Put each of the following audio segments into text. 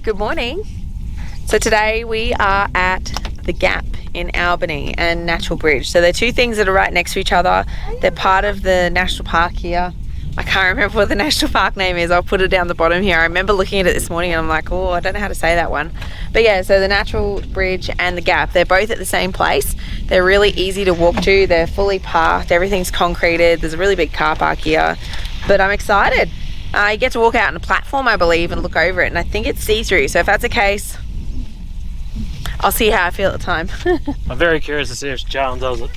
Good morning. So today we are at the Gap in Albany and Natural Bridge. So they're two things that are right next to each other. They're part of the national park here. I can't remember what the national park name is. I'll put it down the bottom here. I remember looking at it this morning and I'm like, oh, I don't know how to say that one. But yeah, so the Natural Bridge and the Gap, they're both at the same place. They're really easy to walk to. They're fully parked. Everything's concreted. There's a really big car park here. But I'm excited. You get to walk out on a platform, I believe, and look over it. And I think it's see-through. So if that's the case, I'll see how I feel at the time. I'm very curious to see if Joan does it.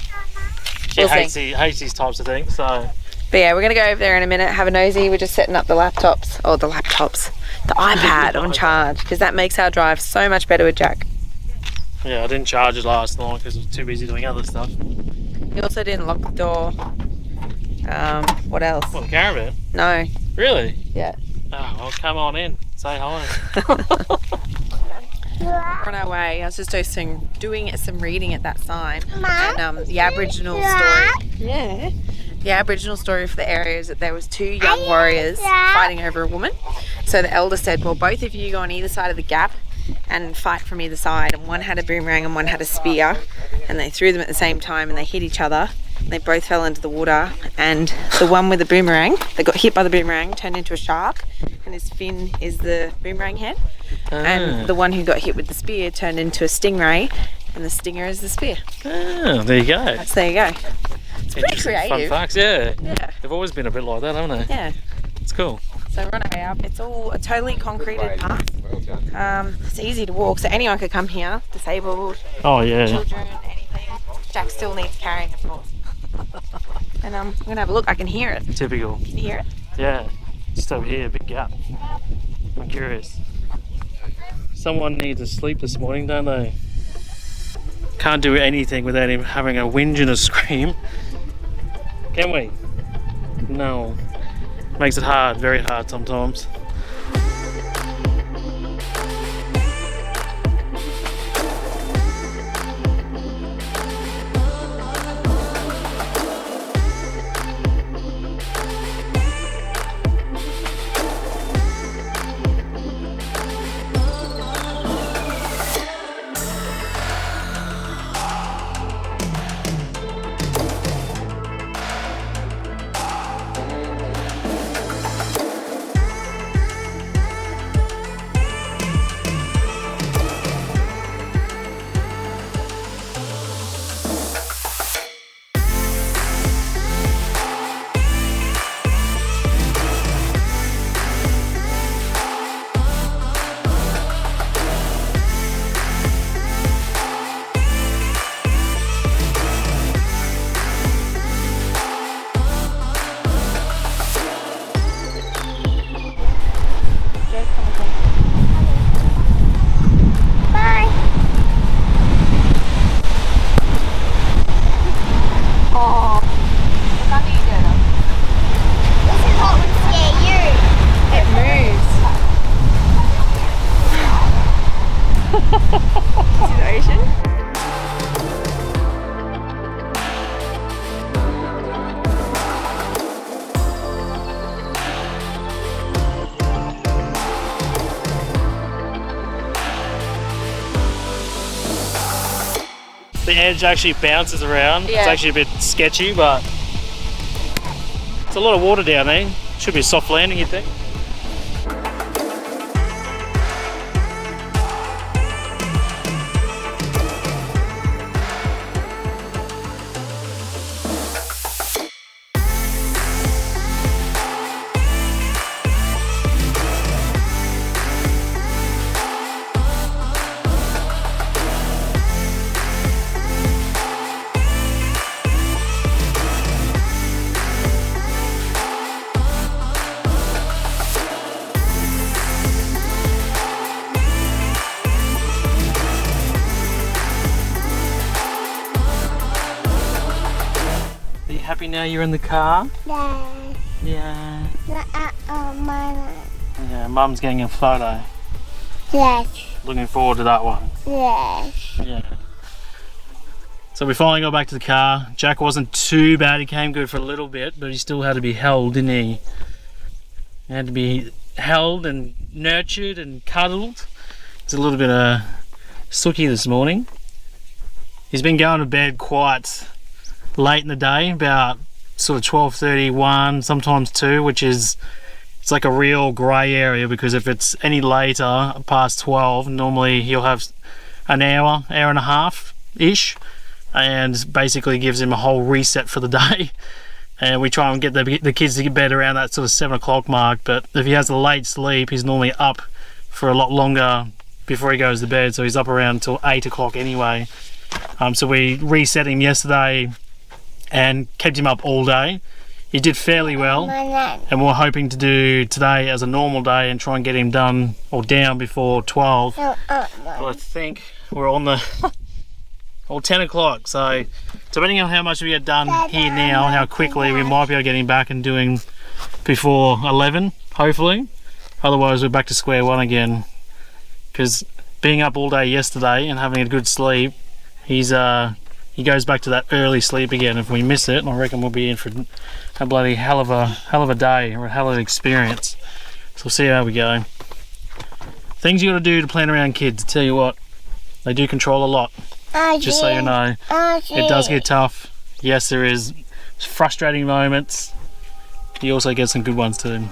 She hates these types of things, so... But yeah, we're going to go over there in a minute, have a nosy. We're just setting up the laptops, or the iPad on charge, because that makes our drive so much better with Jack. Yeah, I didn't charge it last night because I was too busy doing other stuff. You also didn't lock the door. What else? What, the caravan? No. Really? Yeah. Oh, well, come on in. Say hi. We're on our way. I was just doing some reading at that sign. And the Aboriginal story. Yeah. The Aboriginal story for the area is that there was two young warriors fighting over a woman. So the elder said, well, both of you go on either side of the gap and fight from either side. And one had a boomerang and one had a spear. And they threw them at the same time and they hit each other. They both fell into the water. And the one with the boomerang, that got hit by the boomerang, turned into a shark. And his fin is the boomerang head. And the one who got hit with the spear turned into a stingray. And the stinger is the spear. Oh, there you go. There you go. It's pretty creative. Fun facts, yeah. Yeah. They've always been a bit like that, haven't they? Yeah. It's cool. So we're on our way up. It's all a totally concreted path. It's easy to walk, so anyone could come here. Disabled, Oh, yeah. children, anything. Jack still needs carrying, of course. And I'm gonna have a look. I can hear it. Typical. Can you hear it? Yeah. Just over here, big gap. I'm curious. Someone needs to sleep this morning, don't they? Can't do anything without him having a whinge and a scream. Can we? No. Makes it hard, very hard sometimes. The edge actually bounces around. Yeah. It's actually a bit sketchy, but it's a lot of water down there. Should be a soft landing, you'd think. Happy now you're in the car? Yeah. Yeah. Mine. Yeah, Mum's getting a photo. Yes. Looking forward to that one. Yes. Yeah. So we finally got back to the car. Jack wasn't too bad. He came good for a little bit, but he still had to be held, didn't he? He had to be held and nurtured and cuddled. He's a little bit sooky this morning. He's been going to bed quite late in the day, about sort of 12:31, sometimes 2, which is, it's like a real grey area, because if it's any later past 12, normally he'll have an hour and a half ish, and basically gives him a whole reset for the day. And we try and get the kids to get bed around that sort of 7 o'clock mark, but if he has a late sleep, he's normally up for a lot longer before he goes to bed, so he's up around until 8 o'clock anyway. So we reset him yesterday and kept him up all day. He did fairly well, and we're hoping to do today as a normal day and try and get him done or down before 12. But I think we're on the 10 o'clock, so depending on how much we get done here now, how quickly, we might be able to get him back and doing before 11, hopefully. Otherwise we're back to square one again, because being up all day yesterday and having a good sleep, he goes back to that early sleep again. If we miss it, I reckon we'll be in for a bloody hell of a day, or a hell of an experience. So we'll see how we go. Things you got to do to plan around kids, tell you what, they do control a lot. Just so you know, it does get tough. Yes, there is frustrating moments. You also get some good ones too.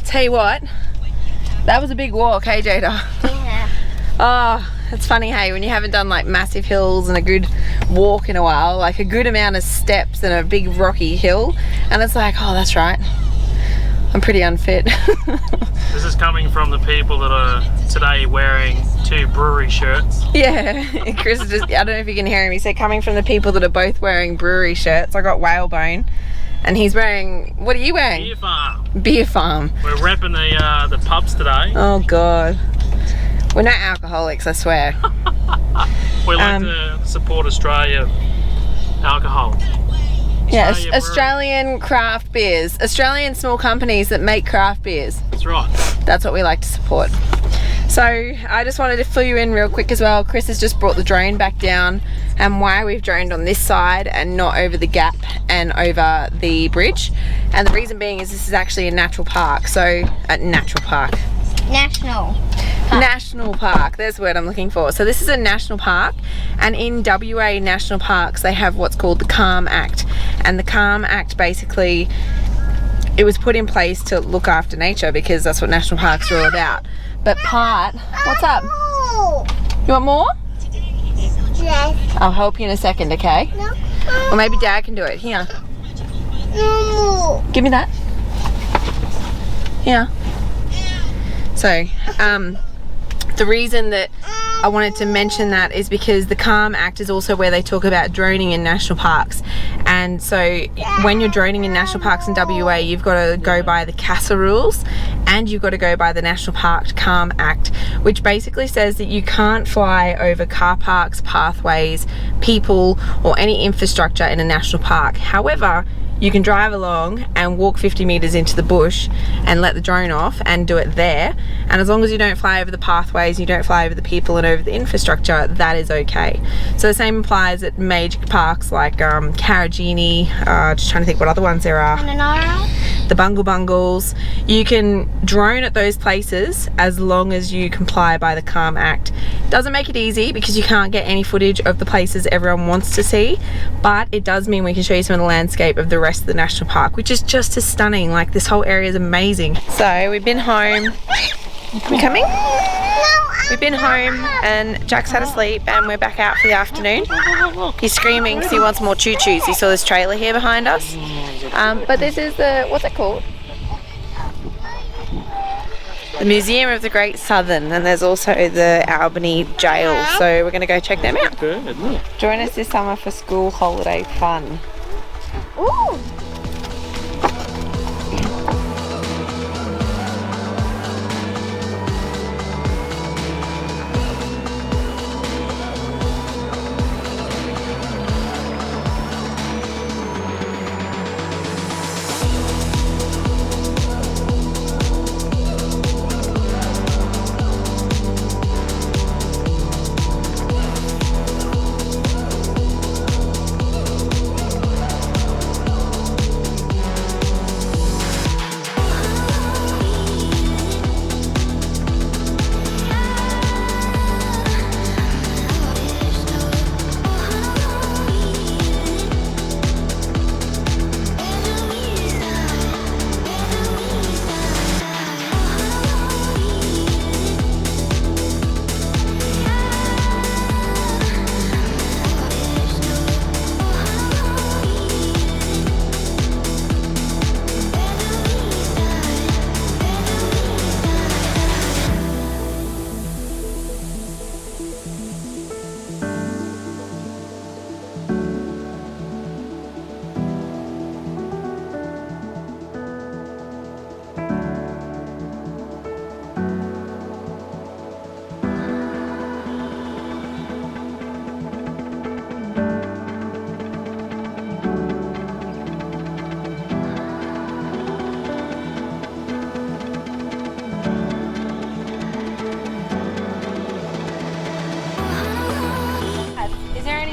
Tell you what, that was a big walk, hey Jada? Yeah. Oh, it's funny, hey, when you haven't done like massive hills and a good walk in a while, like a good amount of steps and a big rocky hill, and it's like, oh, that's right, I'm pretty unfit. This is coming from the people that are today wearing 2 brewery shirts. Yeah, Chris is just, I don't know if you can hear him, he said coming from the people that are both wearing brewery shirts. I got whalebone, and he's wearing, what are you wearing? Beer Farm. Beer Farm. We're repping the pubs today. Oh God. We're not alcoholics, I swear. We like to support Australia alcohol. Yeah, Australia Australian craft beers. Australian small companies that make craft beers. That's right. That's what we like to support. So I just wanted to fill you in real quick as well. Chris has just brought the drone back down, and why we've droned on this side and not over the gap and over the bridge. And the reason being is this is actually a natural park. So National Park, there's the word I'm looking for. So this is a national park, and in WA national parks they have what's called the Calm Act, and the Calm Act basically, it was put in place to look after nature, because that's what national parks are all about. But what's up? You want more? Yes. I'll help you in a second, okay? No. Or maybe Dad can do it. Here, No. give me that. Here. So, the reason that I wanted to mention that is because the Calm Act is also where they talk about droning in national parks. And so when you're droning in national parks in WA, you've got to go by the CASA rules, and you've got to go by the National Park Calm Act, which basically says that you can't fly over car parks, pathways, people, or any infrastructure in a national park. However, you can drive along and walk 50 meters into the bush and let the drone off and do it there, and as long as you don't fly over the pathways, you don't fly over the people and over the infrastructure, that is okay. So the same applies at major parks like Karajini, just trying to think what other ones there are, the Bungle Bungles. You can drone at those places as long as you comply by the Calm Act. Doesn't make it easy because you can't get any footage of the places everyone wants to see, but it does mean we can show you some of the landscape of the rest of the national park, which is just as stunning. Like, this whole area is amazing. So we've been home. Are we coming? We've been home and Jack's had a sleep and we're back out for the afternoon. He's screaming because he wants more choo-choos. He saw this trailer here behind us. But this is the, what's it called? The Museum of the Great Southern, and there's also the Albany Jail, so we're going to go check them out. Join us this summer for school holiday fun. Ooh.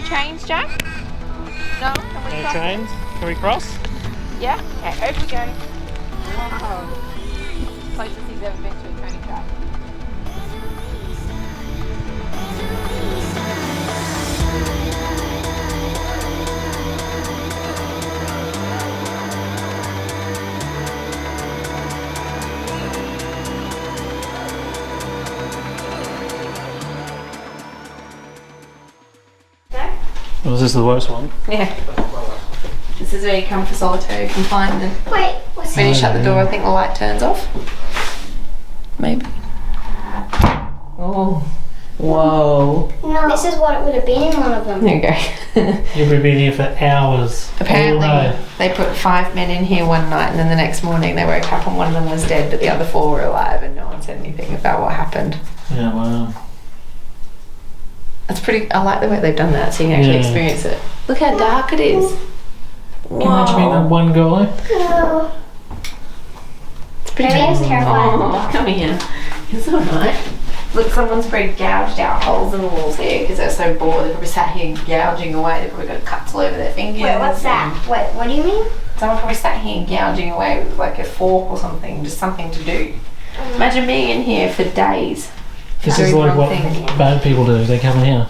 Trains, Jack? No? Can we cross? Trains? Can we cross? Yeah? Okay, over we go. Wow. Closest he's ever been to a train track. Was this the worst one? Yeah. This is where you come for solitary confinement. Wait, what's When you shut the door, I think the light turns off. Maybe. Oh. Whoa. No, this is what it would have been in one of them. There you go. You've been here for hours. Apparently, they put 5 men in here one night, and then the next morning they woke up and one of them was dead, but the other 4 were alive, and no one said anything about what happened. Yeah, wow. It's pretty. I like the way they've done that, so you can actually experience it. Look how dark it is. Can you imagine being that one guy? No. It's pretty. Maybe I was terrified. Oh, come here. It's all right. Look, someone's probably gouged out holes in the walls here because they're so bored. They've probably sat here gouging away. They've probably got cuts all over their fingers. Wait, what's that? Wait, what do you mean? Someone probably sat here gouging away with like a fork or something, just something to do. Imagine being in here for days. This is like what bad people do. They come in here.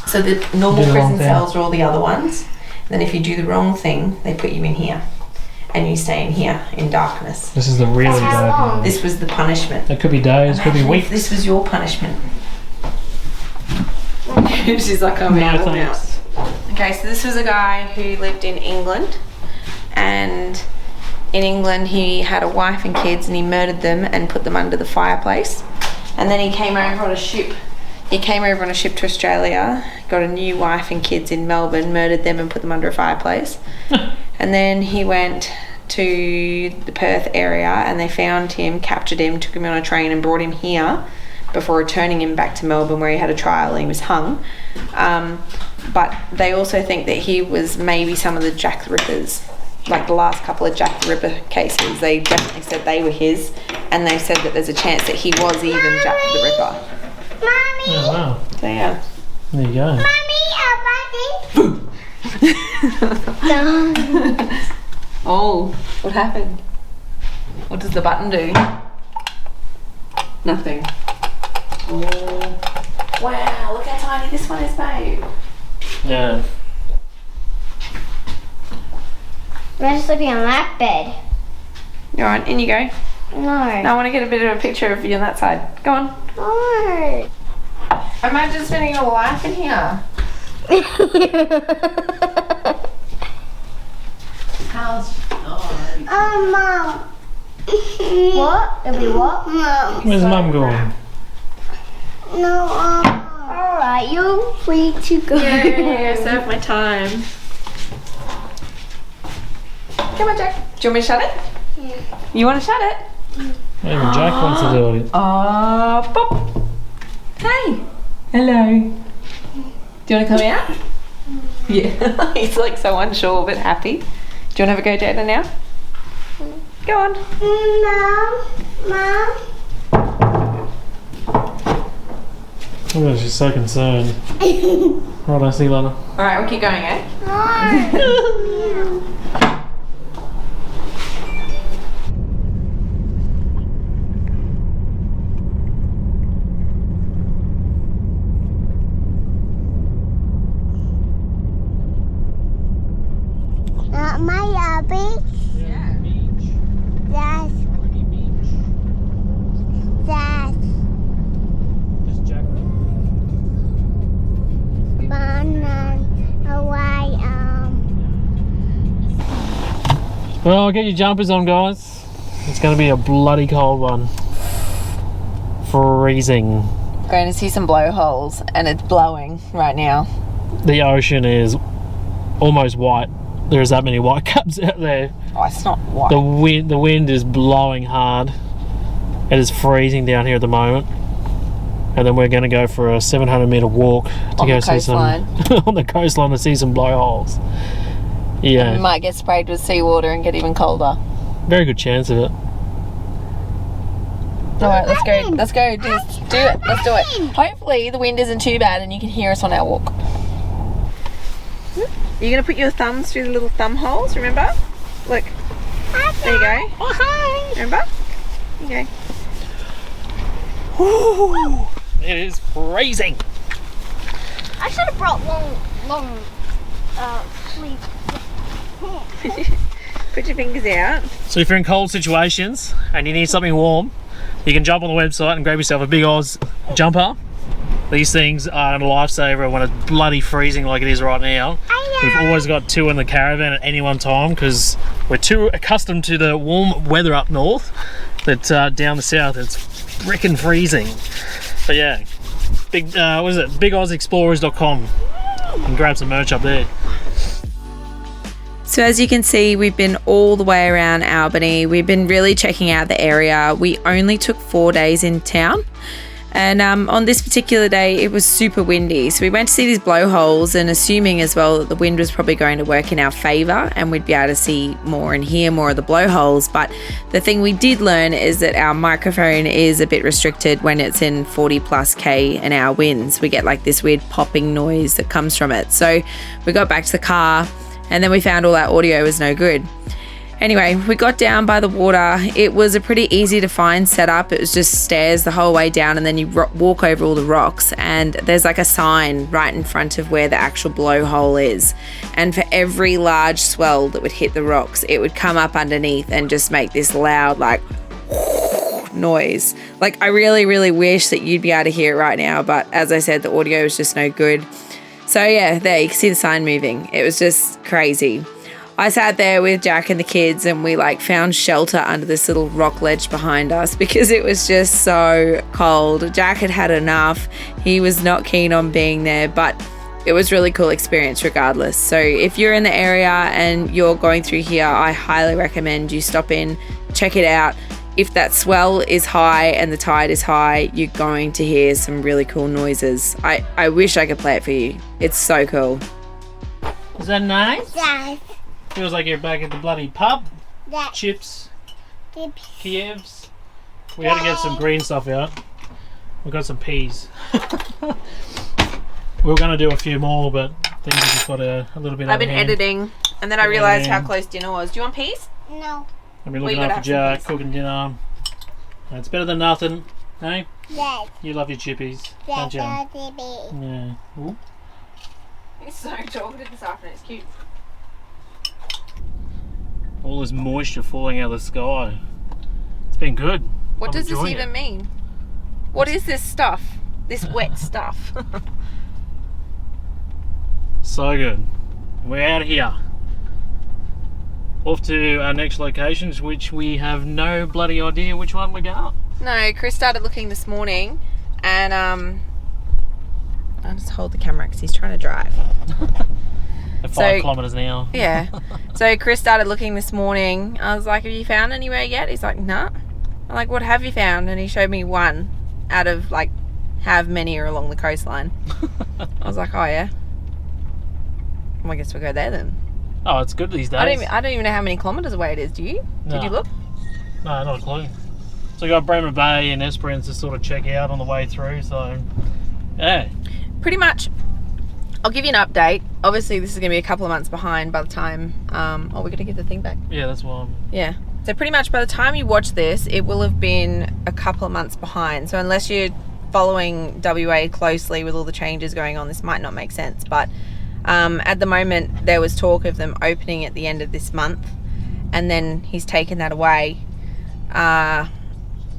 So the normal prison cells are all the other ones. Then if you do the wrong thing, they put you in here. And you stay in here in darkness. This is the really bad one. This was the punishment. It could be days, could be weeks. This was your punishment. She's like, I'm out now. Okay, so this was a guy who lived in England. And in England he had a wife and kids and he murdered them and put them under the fireplace. And then he came over on a ship. He came over on a ship to Australia, got a new wife and kids in Melbourne, murdered them and put them under a fireplace. And then he went to the Perth area and they found him, captured him, took him on a train and brought him here before returning him back to Melbourne where he had a trial and he was hung. But they also think that he was maybe some of the Jack the Rippers like the last couple of Jack the Ripper cases, they definitely said they were his, and they said that there's a chance that he was even Jack the Ripper. Mommy. Oh, wow. So yeah. There you go. Mommy, Oh, what happened? What does the button do? Nothing. Oh. Wow, look how tiny this one is, babe. Yeah. I'm sleeping on that bed. Alright, in you go. No. Now I want to get a bit of a picture of you on that side. Go on. No. Imagine spending your life in here. Mom. What? It'll be what? Mom. Where's Mum going? No, alright, you're free to go. Yeah, serve my time. Come on, Jack. Do you want me to shut it? Yeah. You want to shut it? Maybe Jack wants to do it. Pop. Hey. Hello. Do you want to come out? Yeah. He's like so unsure but happy. Do you want to have a go, Jada, now? Go on. Mom. Oh, she's so concerned. Right, I see you later. Alright, we'll keep going, eh? No. My beach. Yeah. That's Just Jack. banana away. Well, get your jumpers on, guys. It's going to be a bloody cold one. Freezing. Going to see some blowholes and it's blowing right now. The ocean is almost white. There's that many white caps out there. Oh, it's not white. The wind is blowing hard. It is freezing down here at the moment. And then we're going to go for a 700-meter walk to On go the see some on the coastline to see some blowholes. We Yeah, might get sprayed with seawater and get even colder. very good chance of it. Alright, let's go. Let's go. Do it. Let's do it. Hopefully the wind isn't too bad and you can hear us on our walk. You're going to put your thumbs through the little thumb holes, remember? Look. There you go. Oh, hi. Remember? Okay. Woo! It is freezing. I should have brought long sleeve. Put your fingers out. So if you're in cold situations and you need something warm, you can jump on the website and grab yourself a big Oz jumper. These things are a lifesaver when it's bloody freezing like it is right now. We've always got two in the caravan at any one time because we're too accustomed to the warm weather up north that down the south it's frickin' freezing. But yeah, bigozexplorers.com. You can grab some merch up there. So as you can see, we've been all the way around Albany. We've been really checking out the area. We only took 4 days in town. And on this particular day, it was super windy. So we went to see these blowholes and assuming as well that the wind was probably going to work in our favour and we'd be able to see more and hear more of the blowholes. But the thing we did learn is that our microphone is a bit restricted when it's in 40+ k an hour winds. We get like this weird popping noise that comes from it. So we got back to the car and then we found all our audio was no good. Anyway, we got down by the water. It was a pretty easy to find setup. It was just stairs the whole way down and then you walk over all the rocks and there's like a sign right in front of where the actual blowhole is. And for every large swell that would hit the rocks, it would come up underneath and just make this loud like noise. Like I really, really wish that you'd be able to hear it right now, but as I said, the audio was just no good. So yeah, there you can see the sign moving. It was just crazy. I sat there with Jack and the kids and we like found shelter under this little rock ledge behind us because it was just so cold. Jack had had enough. He was not keen on being there, but it was a really cool experience regardless. So if you're in the area and you're going through here, I highly recommend you stop in, check it out. If that swell is high and the tide is high, you're going to hear some really cool noises. I wish I could play it for you. It's so cool. Is that nice? Yes. Feels like you're back at the bloody pub. Yeah. Chips, Chips. Kievs. We had to get some green stuff out. We got some peas. We were going to do a few more, but things have just got a little bit. I've been editing, and then I realised how editing. close dinner was. Do you want peas? No. I've been Well, looking you gotta after have some Jack, peas. cooking dinner. It's better than nothing, hey? Yes. You love your chippies, don't you? Yeah. Ooh. It's so chocolate this afternoon. It's cute. All this moisture falling out of the sky. It's been good. What I'm does this enjoying even it. mean? What is this stuff? This wet stuff? So good. We're out of here. Off to our next locations, which we have no bloody idea which one we're going. No, Chris started looking this morning, and I'll just hold the camera because he's trying to drive. At 5 So- kilometres an hour. Yeah. So Chris started looking this morning. I was like, have you found anywhere yet? He's like, nah. I'm like, what have you found? And he showed me one out of like how many are along the coastline. I was like, oh yeah. Well, I guess we'll go there then. Oh, it's good these days. I don't even know how many kilometres away it is. Do you? Did you No. look? No, not a clue. So we got Bremer Bay and Esperance to sort of check out on the way through, so yeah. Pretty much. I'll give you an update. Obviously, this is going to be a couple of months behind by the time... we're going to give the thing back. Yeah, that's why I'm... Yeah. So pretty much by the time you watch this, it will have been a couple of months behind. So unless you're following WA closely with all the changes going on, this might not make sense. But at the moment, there was talk of them opening at the end of this month. And then he's taken that away.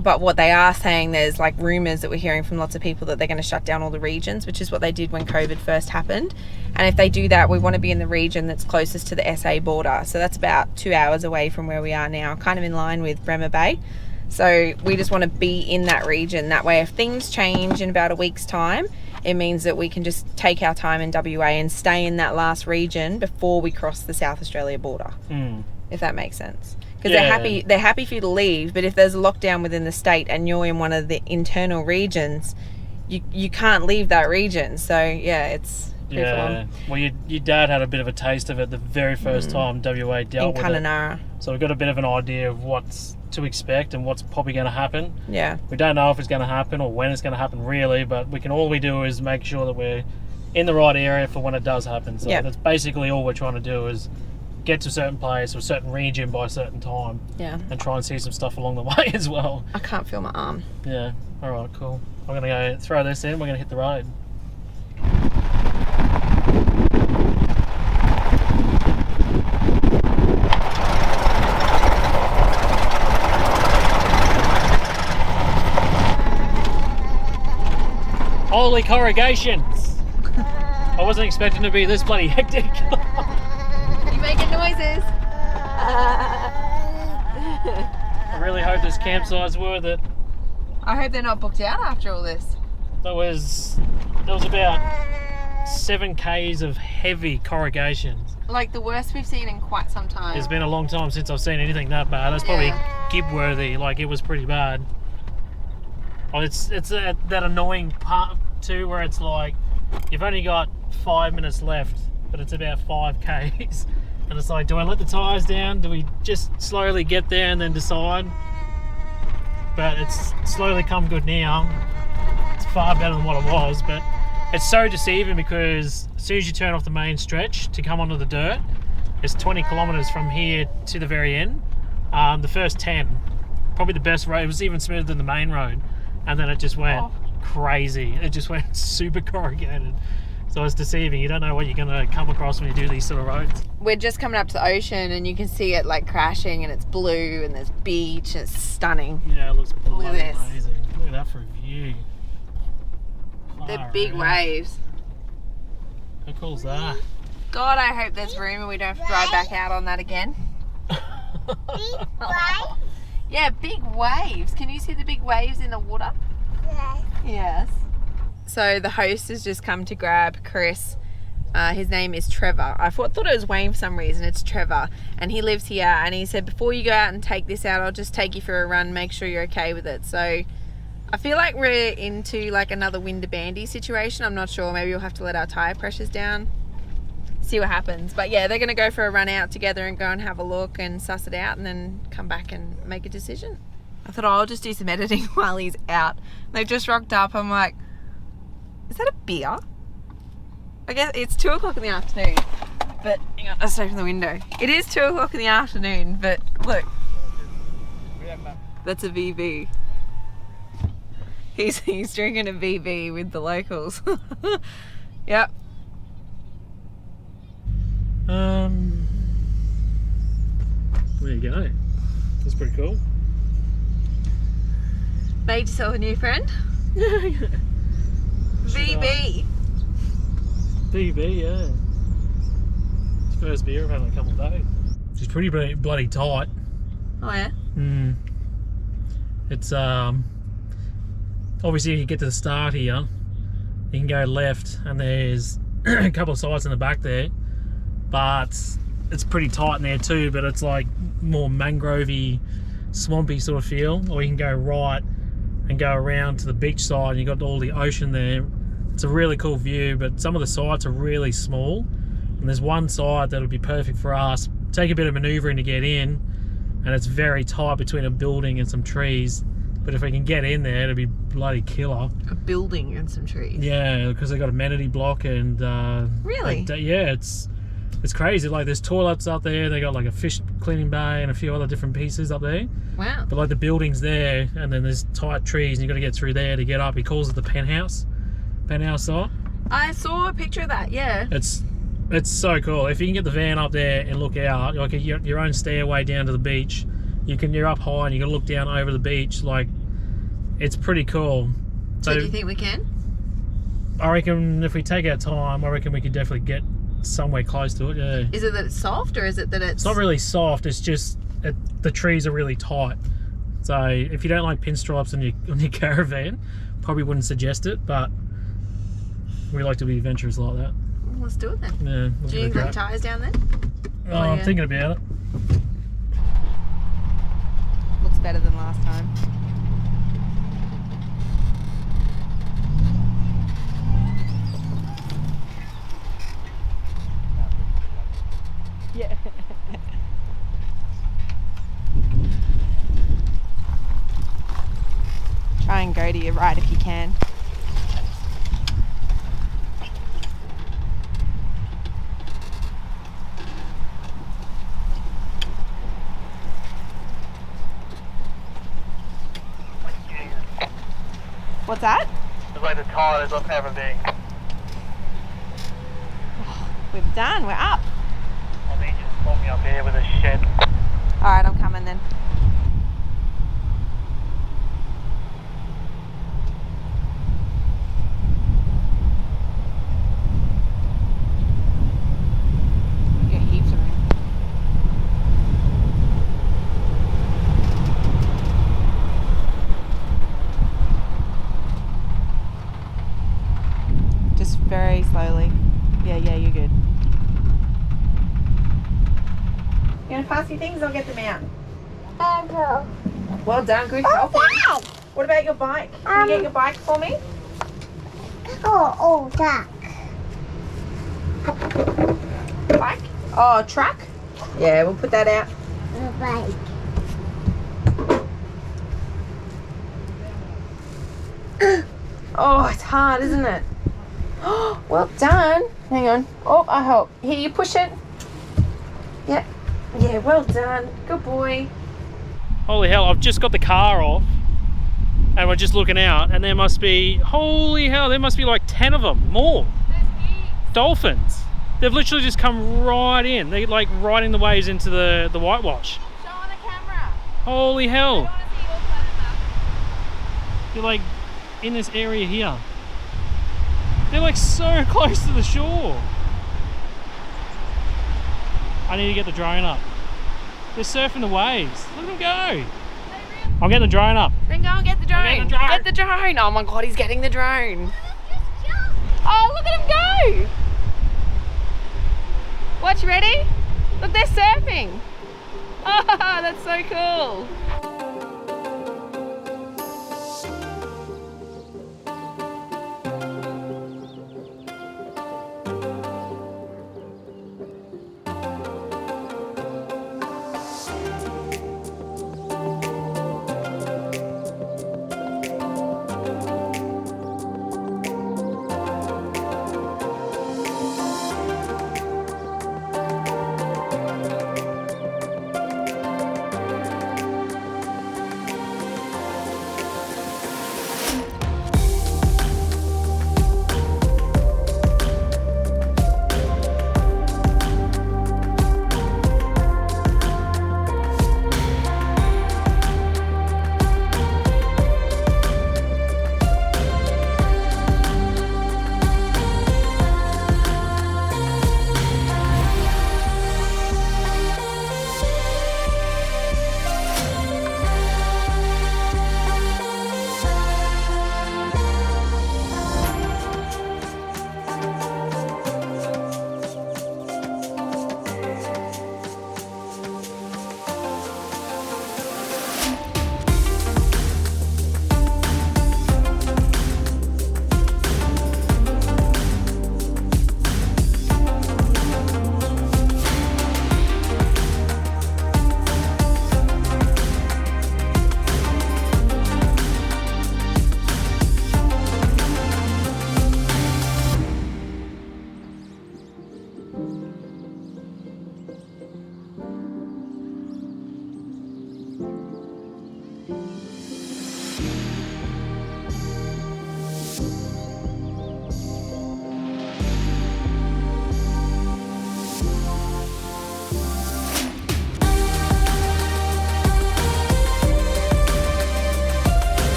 But what they are saying, there's like rumours that we're hearing from lots of people that they're going to shut down all the regions, which is what they did when COVID first happened. And if they do that, we want to be in the region that's closest to the SA border. So that's about 2 hours away from where we are now, kind of in line with Bremer Bay. So we just want to be in that region. That way, if things change in about a week's time, it means that we can just take our time in WA and stay in that last region before we cross the South Australia border, if that makes sense. Because they're happy for you to leave, but if there's a lockdown within the state and you're in one of the internal regions, you can't leave that region. So yeah, it's pretty full on. Well, your dad had a bit of a taste of it the very first time WA dealt In with Kununurra. it. So we've got a bit of an idea of what's to expect and what's probably going to happen. Yeah. We don't know if it's going to happen or when it's going to happen really, but all we do is make sure that we're in the right area for when it does happen. So that's basically all we're trying to do is get to a certain place or a certain region by a certain time. Yeah. And try and see some stuff along the way as well. I can't feel my arm. Yeah. All right, cool. I'm going to go throw this in. We're going to hit the road. Holy corrugations! I wasn't expecting to be this bloody hectic. You making noises? I really hope this campsite's worth it. I hope they're not booked out after all this. There was about 7 k's of heavy corrugations. Like the worst we've seen in quite some time. It's been a long time since I've seen anything that bad. That's probably gib worthy. Like, it was pretty bad. Oh, it's that annoying part too where it's like you've only got 5 minutes left, but it's about 5 k's, and it's like, do I let the tyres down? Do we just slowly get there and then decide? But it's slowly come good now. It's far better than what it was, but it's so deceiving because as soon as you turn off the main stretch to come onto the dirt, it's 20 kilometres from here to the very end. The first 10, probably the best road. It was even smoother than the main road, and then it just went crazy. It just went super corrugated. So it's deceiving. You don't know what you're going to come across when you do these sort of roads. We're just coming up to the ocean and you can see it like crashing, and it's blue and there's beach and it's stunning. Yeah, it looks bloody this. amazing. Look at that for a view. They're Far big out. waves. How cool is that? God, I hope there's room and we don't have to drive back out on that again. Yeah, big waves. Can you see the big waves in the water? Yes. So the host has just come to grab Chris. His name is Trevor. I thought it was Wayne for some reason. It's Trevor, and he lives here. And he said, before you go out and take this out, I'll just take you for a run, make sure you're okay with it. So I feel like we're into like another Windabandy situation. I'm not sure. Maybe we'll have to let our tire pressures down. see what happens. But yeah, they're gonna go for a run out together and go and have a look and suss it out and then come back and make a decision. I thought, I'll just do some editing while he's out. They've just rocked up. I'm like, is that a beer? I guess it's 2 o'clock in the afternoon, but hang on, let's open the window. It is 2 o'clock in the afternoon, but look, that's a VB. He's drinking a VB with the locals. Yep. There you go. That's pretty cool. Made yourself a new friend. VB. VB, yeah. It's the first beer I've had in a couple of days. It's pretty bloody tight. Oh yeah? It's obviously you get to the start here, you can go left and there's a couple of sites in the back there, but it's pretty tight in there too, but it's like more mangrovey, swampy sort of feel. Or you can go right and go around to the beach side and you got all the ocean there. It's a really cool view, but some of the sites are really small, and there's one side that'll be perfect for us. Take a bit of maneuvering to get in, and it's very tight between a building and some trees, but if we can get in there, it'll be bloody killer. A building and some trees. Yeah, because they got amenity block and really? Yeah, it's crazy. Like there's toilets up there, they got like a fish cleaning bay and a few other different pieces up there. Wow. But like the building's there, and then there's tight trees and you got to get through there to get up. He calls it the penthouse site. I saw a picture of that, yeah. It's so cool. If you can get the van up there and look out, like your own stairway down to the beach, you're up high and you can look down over the beach. Like, it's pretty cool. So do you think we can? I reckon if we take our time, I reckon we could definitely get somewhere close to it. Yeah. Is it that it's soft, or is it that It's not really soft. It's just the trees are really tight. So if you don't like pinstripes on your caravan, probably wouldn't suggest it. But we like to be adventurous like that. Well, let's do it then. Yeah. Do you think tyres down there? Oh, I'm thinking about it. Looks better than last time. Yeah. Try and go to your right if you can. What's that? It's like the tightest I've ever been. We're done, we're up. I need you to spot me up here with a shed. Alright, I'm coming then. You got heaps of room. Just very slowly. Yeah, you're good. You want to pass your things? I'll get them out. Well done, good helping. What about your bike? Can you get your bike for me? That. Bike? Oh, truck? Yeah, we'll put that out. The bike. Oh, it's hard, isn't it? Oh, well done. Hang on. Oh, I help. Here, you push it. Yeah. Yeah, well done. Good boy. Holy hell, I've just got the car off and we're just looking out, and there must be, holy hell, there must be like 10 of them, more. Dolphins. They've literally just come right in. They're like riding the waves into the whitewash. Show on the camera. Holy hell. I want to see your planet map. You're like in this area here. They're like so close to the shore. I need to get the drone up. They're surfing the waves. Look at them go. I'll get the drone up. Then go and get the drone. I'll get the drone. Get the drone. Oh my god, he's getting the drone. Oh, look at him go. Watch, ready? Look, they're surfing. Oh, that's so cool.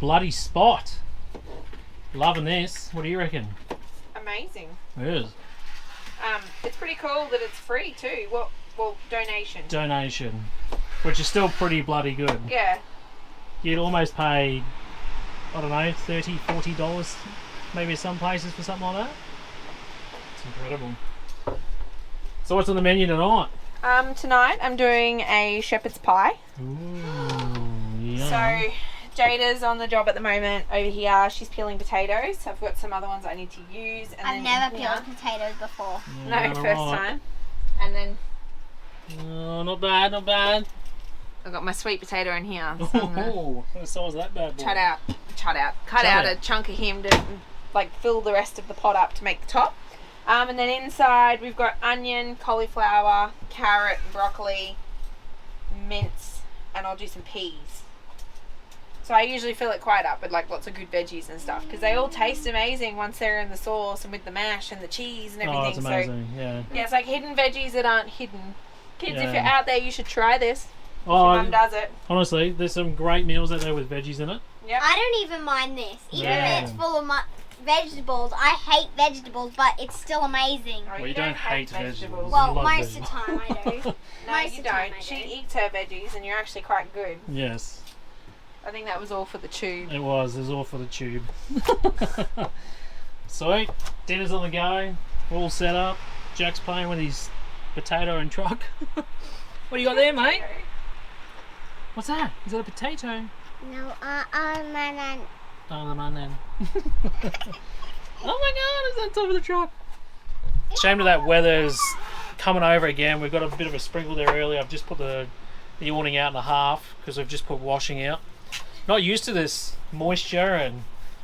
bloody spot. Loving this. What do you reckon? Amazing. It is. It's pretty cool that it's free too. Well, donation. Donation. Which is still pretty bloody good. Yeah. You'd almost pay, I don't know, $30, $40 maybe some places for something like that. It's incredible. So what's on the menu tonight? Tonight I'm doing a shepherd's pie. Ooh, yeah. So Jada's on the job at the moment over here. She's peeling potatoes. I've got some other ones I need to use. And I've never peeled potatoes before. No, first time. And then Oh, not bad, not bad. I've got my sweet potato in here. So Oh, what size is that bad boy? Cut out a chunk of him to like fill the rest of the pot up to make the top. And then inside we've got onion, cauliflower, carrot, broccoli, mince, and I'll do some peas. So I usually fill it quite up with like lots of good veggies and stuff because they all taste amazing once they're in the sauce and with the mash and the cheese and everything. Oh, it's amazing, so, yeah. Yeah, it's like hidden veggies that aren't hidden. Kids, Yeah. if you're out there, you should try this. Oh, Your mum does it. honestly, there's some great meals out there with veggies in it. Yep. I don't even mind this. Even Yeah. if it's full of vegetables. I hate vegetables, but it's still amazing. Oh, Well, you don't hate vegetables. Well, love most of veggies. the time I do. No, Most you of the time don't. I She do. eats her veggies and you're actually quite good. Yes, I think that was all for the tube. it was. It was all for the tube. Sweet. Dinner's on the go. All set up. Jack's playing with his potato and truck. What do you got there, mate? What's that? Is that a potato? No, man. Oh, the man then. Oh my god, it's on top of the truck. Shame that that weather's coming over again. We've got a bit of a sprinkle there earlier. I've just put the awning out in a half because we've just put washing out. Not used to this moisture and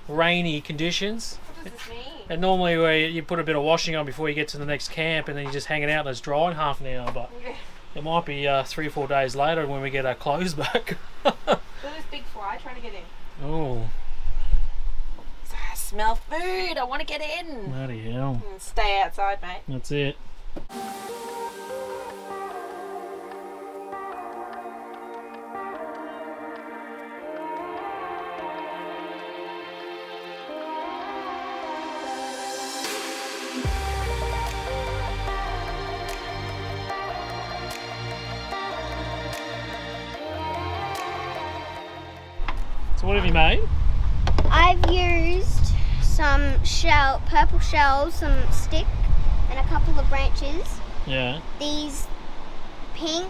rainy conditions. What does this mean? And normally where you put a bit of washing on before you get to the next camp and then you just hang it out and it's dry in half an hour. But it might be 3 or 4 days later when we get our clothes back. Look at this big fly trying to get in. Oh, I smell food. I want to get in. bloody hell. And stay outside, mate. That's it. So what have you made? I've used some purple shells, some stick, and a couple of branches. Yeah. These pink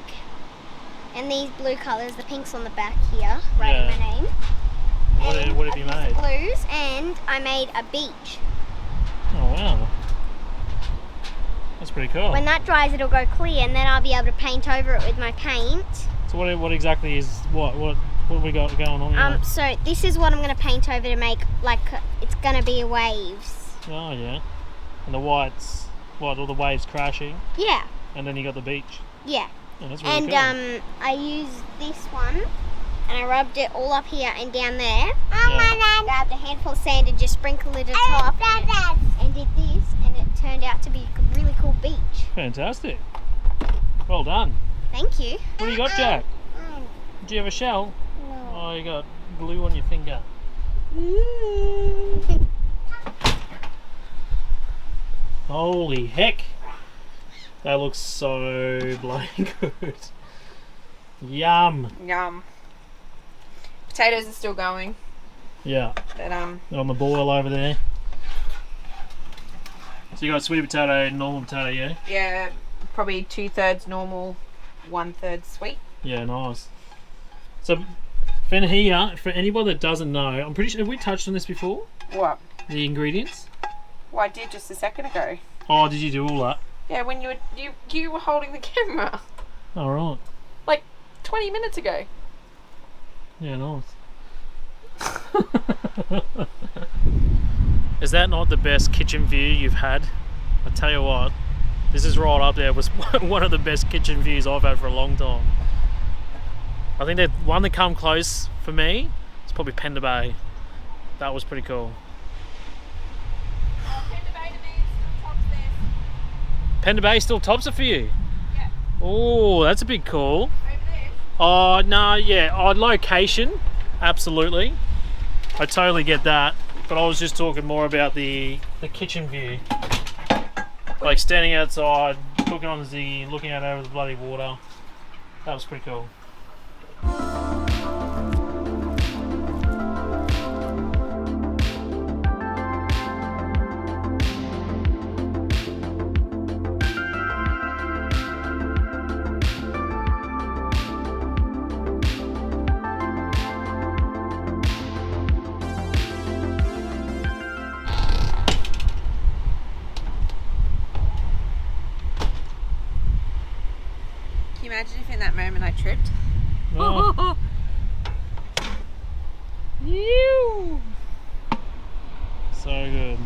and these blue colours. The pink's on the back here, writing my name. What have you made? Blues, and I made a beach. Oh wow. That's pretty cool. When that dries, it'll go clear, and then I'll be able to paint over it with my paint. So what exactly is what have we got going on here? So this is what I'm going to paint over to make it's going to be waves. Oh yeah. And the whites, all the waves crashing, Yeah, and then you got the beach. yeah. Oh, that's really And cool. I used this one, and I rubbed it all up here and down there. Yeah. Grabbed a handful of sand and just sprinkled it atop, and did this, and it turned out to be a really cool beach. Fantastic. Well done. Thank you. What do you got, Jack? Do you have a shell? No. Oh, you got glue on your finger. Holy heck. That looks so bloody good. Yum. Yum. Potatoes are still going, Yeah. but They're on the boil over there. So you got sweet potato, normal potato, yeah? yeah, probably 2/3 normal, 1/3 sweet. Yeah, nice. So for here, for anyone that doesn't know, I'm pretty sure, have we touched on this before? What? The ingredients? Well, I did just a second ago. Oh, did you do all that? Yeah, when you were holding the camera All right. like 20 minutes ago. Yeah, nice. Is that not the best kitchen view you've had? I tell you what, this is right up there with one of the best kitchen views I've had for a long time. I think that one that come close for me is probably Pender Bay. That was pretty cool. Pender Bay still tops it for you? Yeah. Oh, that's a big call. Over there. Oh, no, yeah. Oh, location, absolutely. I totally get that, but I was just talking more about the kitchen view. Like standing outside, cooking on the ziggy, looking out over the bloody water. That was pretty cool. Imagine if in that moment I tripped. Oh. You. So good.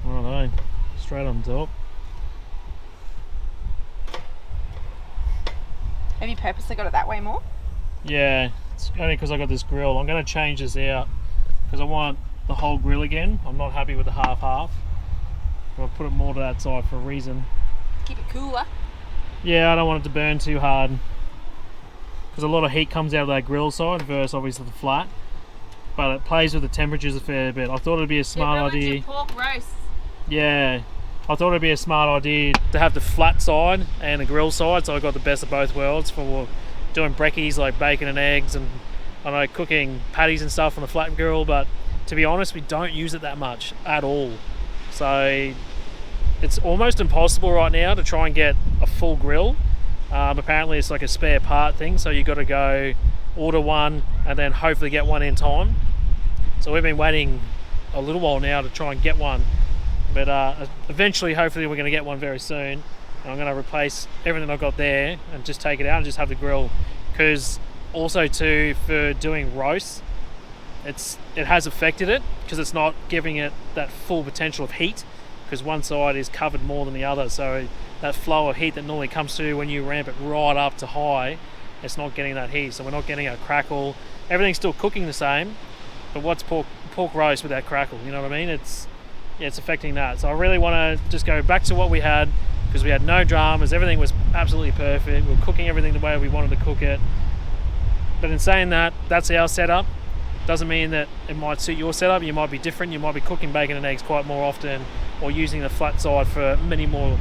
Righto, straight on top. Have you purposely got it that way more? Yeah, it's only because I got this grill. I'm going to change this out because I want the whole grill again. I'm not happy with the half. I'll put it more to that side for a reason. Keep it cooler. Yeah, I don't want it to burn too hard because a lot of heat comes out of that grill side versus obviously the flat, but it plays with the temperatures a fair bit. I thought it'd be a smart idea. Your pork roast. Yeah, I thought it'd be a smart idea to have the flat side and the grill side, so I got the best of both worlds for doing brekkies like bacon and eggs, and I know cooking patties and stuff on the flat grill. But to be honest, we don't use it that much at all, so it's almost impossible right now to try and get a full grill. Apparently it's like a spare part thing, so you got to go order one and then hopefully get one in time. So we've been waiting a little while now to try and get one, but eventually hopefully we're going to get one very soon, and I'm going to replace everything I've got there and just take it out and just have the grill. Because also too, for doing roasts, it has affected it because it's not giving it that full potential of heat, because one side is covered more than the other, so that flow of heat that normally comes through when you ramp it right up to high, it's not getting that heat, so we're not getting a crackle. Everything's still cooking the same, but what's pork roast with that crackle, you know what I mean? It's affecting that. So I really want to just go back to what we had, because we had no dramas, everything was absolutely perfect, we were cooking everything the way we wanted to cook it. But in saying that, that's our setup. Doesn't mean that it might suit your setup. You might be different, you might be cooking bacon and eggs quite more often, or using the flat side for many more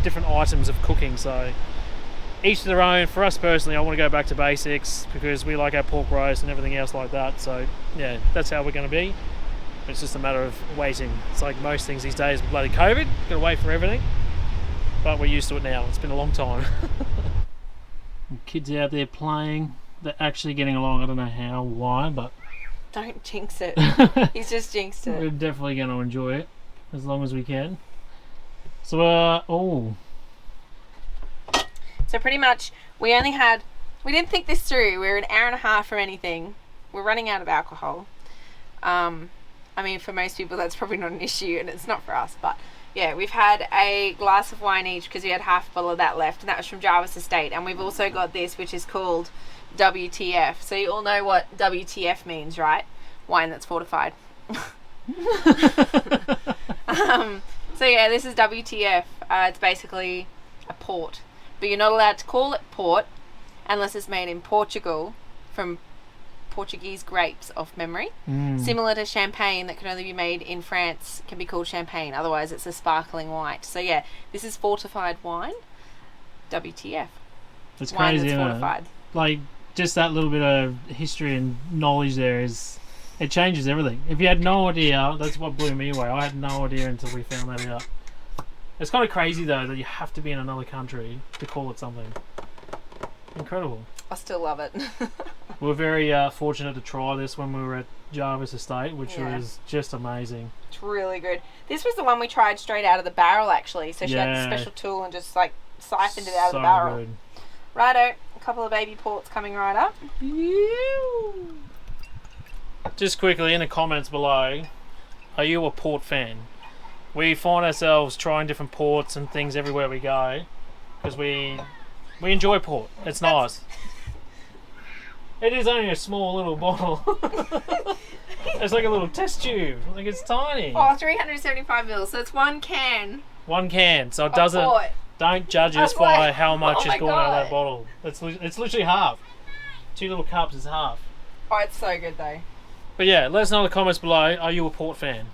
different items of cooking. So each to their own. For us personally, I want to go back to basics because we like our pork roast and everything else like that. So yeah, that's how we're going to be. It's just a matter of waiting. It's like most things these days with bloody COVID, gotta wait for everything, but we're used to it now. It's been a long time. Kids out there playing, they're actually getting along. I don't know how, why, but Don't jinx it. He's just jinxed we're it. definitely going to enjoy it as long as we can. So So pretty much we didn't think this through. We're an hour and a half for anything. We're running out of alcohol. I mean, for most people that's probably not an issue, and it's not for us, but yeah, we've had a glass of wine each because we had half a bottle of that left, and that was from Jarvis Estate. And we've also got this, which is called WTF. So you all know what WTF means, right? Wine that's fortified. So yeah, this is WTF. It's basically a port, but you're not allowed to call it port unless it's made in Portugal from Portuguese grapes off memory. Similar to champagne that can only be made in France can be called champagne, otherwise it's a sparkling white. So yeah, this is fortified wine. WTF. it's Wine crazy, that's isn't it? fortified. Like, just that little bit of history and knowledge there it changes everything. If you had no idea, that's what blew me away. I had no idea until we found that out. It's kind of crazy though that you have to be in another country to call it something. Incredible. I still love it. We were very fortunate to try this when we were at Jarvis Estate, which Yeah. was just amazing. It's really good. This was the one we tried straight out of the barrel actually. So she had Yeah. the special tool and just like siphoned it out of the barrel. Good. Righto, a couple of baby ports coming right up. Just quickly in the comments below, are you a port fan? We find ourselves trying different ports and things everywhere we go because we enjoy port. It's nice. It is only a small little bottle. It's like a little test tube. Like, it's tiny. Oh, 375 mils. So it's one can. One can, so it of doesn't. port. Don't judge us That's why- by how much oh is my going out of that God. bottle. It's literally half. 2 little cups is half. Oh, it's so good though. But yeah, let us know in the comments below, are you a port fan?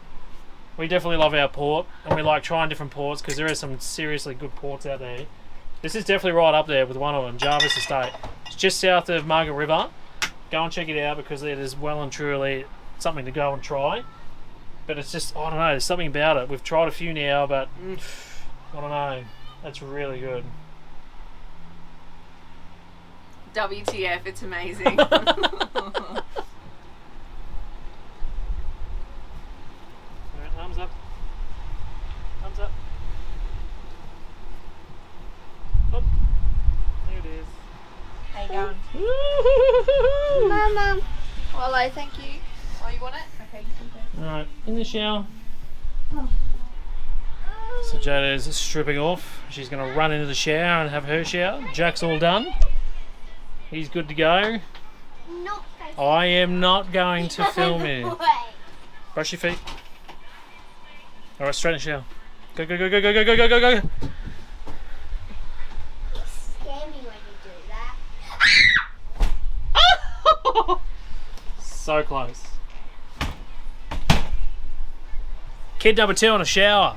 We definitely love our port, and we like trying different ports because there are some seriously good ports out there. This is definitely right up there with one of them, Jarvis Estate. It's just south of Margaret River. Go and check it out because it is well and truly something to go and try. But it's just, I don't know, there's something about it. We've tried a few now, but I don't know. That's really good. WTF, it's amazing. Thumbs up. Thumbs up. Oh, there it is. How you going? Mama. Hello, thank you. Oh, you want it? Okay, you can go. Alright, in the shower. So Jada's stripping off. She's going to run into the shower and have her shower. Jack's all done. He's good to go. Not I am not going to film it. Brush your feet. Alright, straight in the shower. Go, go, go, go, go, go, go, go, go, go. You scare me when you do that. So close. Kid number 2 in a shower.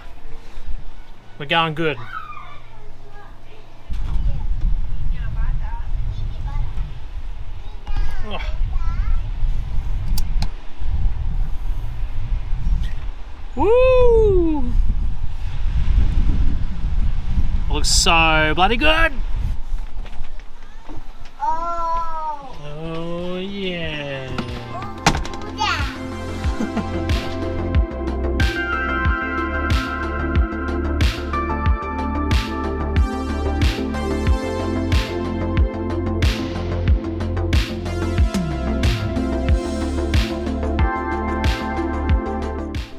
We're going good. Oh. Woo! Looks so bloody good. Oh. Oh yeah. Oh, yeah.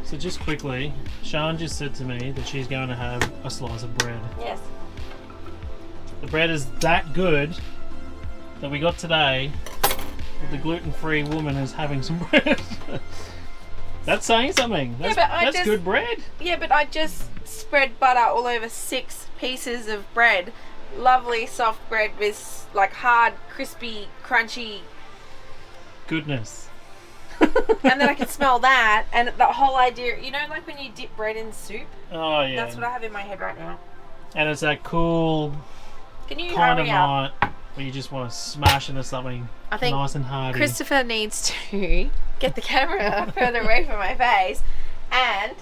So just quickly, Sian just said to me that she's going to have a slice of bread. Yes. The bread is that good that we got today with the gluten-free woman is having some bread. That's saying something. That's, but I that's just- good bread. Yeah, but I just spread butter all over 6 pieces of bread. Lovely soft bread with like hard, crispy, crunchy, Goodness. and then I can smell that. And the whole idea, you know, like when you dip bread in soup. Oh yeah. That's what I have in my head right now. And it's that cool Can you kind of hurry up? night where you just want to smash into something I think nice and hearty. Christopher needs to get the camera further away from my face and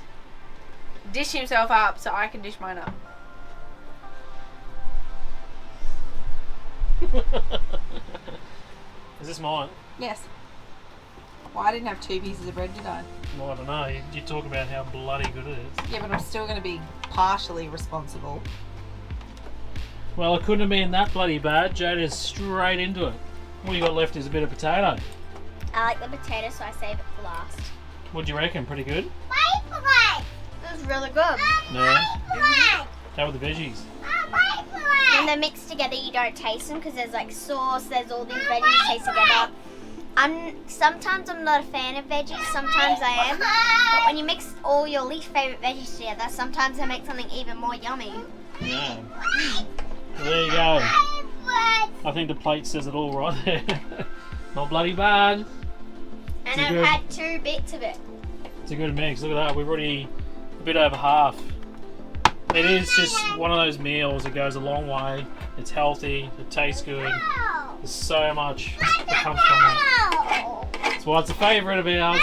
dish himself up so I can dish mine up. Is this mine? Yes. Well, I didn't have 2 pieces of bread, did I? Well, I don't know. You talk about how bloody good it is. Yeah, but I'm still going to be partially responsible. Well, it couldn't have been that bloody bad. Jada's straight into it. All you got left is a bit of potato. I like the potato, so I save it for last. What do you reckon? Pretty good? It was really good. Yeah. How were the veggies? When they're mixed together, you don't taste them because there's like sauce, there's all these veggies taste together. Sometimes I'm not a fan of veggies, sometimes I am. But when you mix all your least favourite veggies together, sometimes they make something even more yummy. Yeah. Well, there you go. I think the plate says it all right there. Not bloody bad. And It's a I've good- had 2 bits of it. It's a good mix. Look at that. We've already a bit over half. It is just one of those meals that goes a long way. It's healthy. It tastes good. There's so much that comes from it. That's why it's a favourite of ours.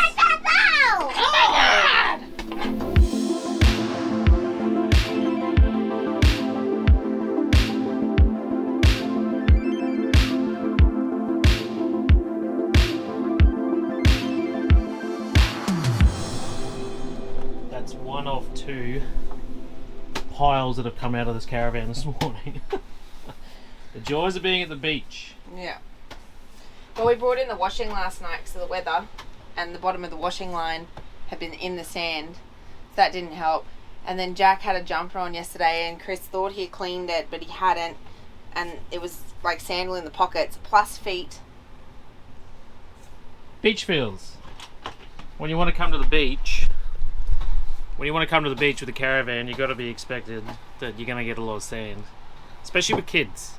That's one of 2 piles that have come out of this caravan this morning. The joys of being at the beach. Yeah. Well, we brought in the washing last night because of the weather, and the bottom of the washing line had been in the sand. So that didn't help. And then Jack had a jumper on yesterday, and Chris thought he had cleaned it, but he hadn't. And it was like sandal in the pockets, plus feet. Beach feels. When you want to come to the beach, with a caravan, you got to be expected that you're going to get a lot of sand, especially with kids.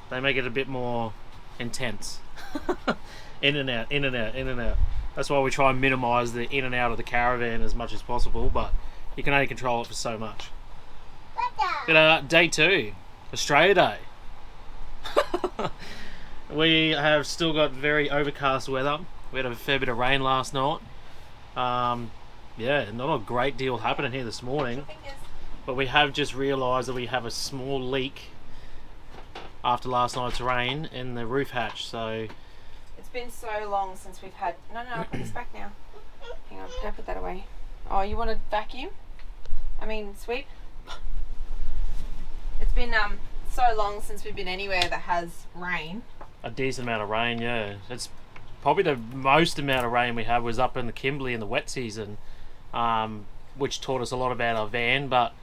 They make it a bit more intense. In and out, in and out, in and out. That's why we try and minimise the in and out of the caravan as much as possible, but you can only control it for so much. But day 2, Australia Day. We have still got very overcast weather. We had a fair bit of rain last night. Yeah, not a great deal happening here this morning. But we have just realised that we have a small leak after last night's rain in the roof hatch. So it's been so long since we've had. No, I'll put this back now. Hang on, can I put that away? Oh, you want to vacuum? I mean, sweep? It's been so long since we've been anywhere that has rain. A decent amount of rain, yeah. It's probably the most amount of rain we had was up in the Kimberley in the wet season, which taught us a lot about our van, but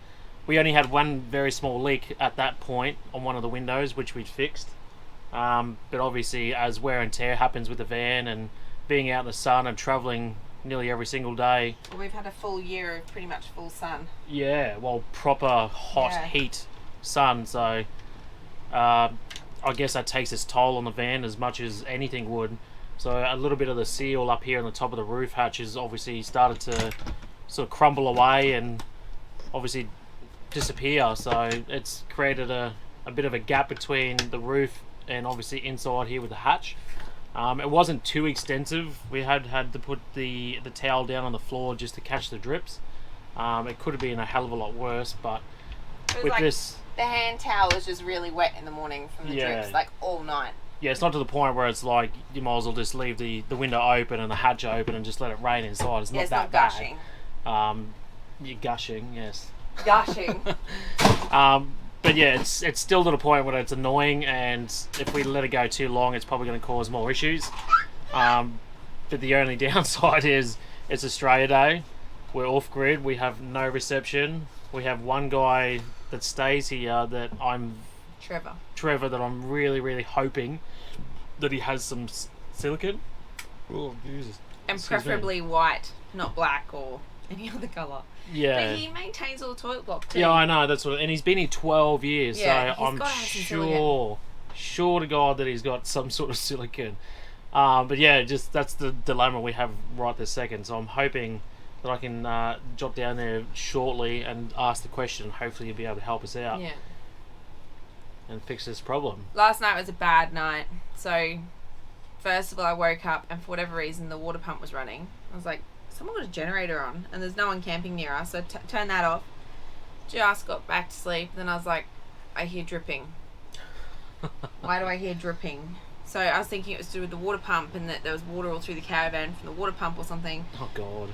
we only had one very small leak at that point on one of the windows, which we'd fixed. But obviously, as wear and tear happens with the van and being out in the sun and travelling nearly every single day. Well, we've had a full year of pretty much full sun. Yeah, well, proper hot heat sun, so I guess that takes its toll on the van as much as anything would. So a little bit of the seal up here on the top of the roof hatch has obviously started to sort of crumble away and obviously disappear, so it's created a bit of a gap between the roof and obviously inside here with the hatch. It wasn't too extensive. We had to put the towel down on the floor just to catch the drips. It could have been a hell of a lot worse, but with like this, the hand towel is just really wet in the morning from the drips, like all night. Yeah, it's not to the point where it's like you might as well just leave the window open and the hatch open and just let it rain inside. It's not that bad. Gushing. You're gushing, yes. Gushing. But yeah, it's still to the point where it's annoying, and if we let it go too long, it's probably going to cause more issues. But the only downside is it's Australia Day. We're off grid. We have no reception. We have one guy that stays here that Trevor, that I'm really, really hoping that he has some silicone. Oh, Jesus. And preferably white, not black or any other colour. Yeah. But he maintains all the toilet block too. Yeah, I know, that's what, and he's been here 12 years, so I'm sure to God that he's got some sort of silicone. But yeah, just that's the dilemma we have right this second, so I'm hoping that I can jot down there shortly and ask the question, and hopefully you'll be able to help us out. Yeah. And fix this problem. Last night was a bad night, so first of all I woke up and for whatever reason the water pump was running. I was like, someone got a generator on and there's no one camping near us, so turned that off. Just got back to sleep, then I was like, I hear dripping. Why do I hear dripping? So I was thinking it was to do with the water pump and that there was water all through the caravan from the water pump or something. Oh God.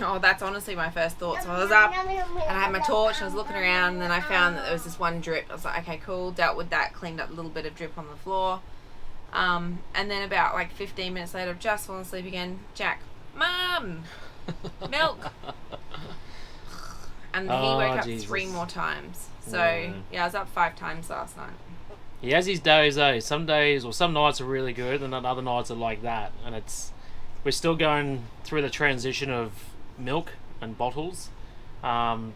Oh, that's honestly my first thought. So I was up and I had my torch and I was looking around, and then I found that there was this one drip. I was like, okay, cool, dealt with that, cleaned up a little bit of drip on the floor. And then about like 15 minutes later, I've just fallen asleep again. Jack, Mum, milk. And he woke up 3 more times. So yeah, I was up 5 times last night. He has his days though. Some days or some nights are really good, and then other nights are like that. And we're still going through the transition of milk and bottles, and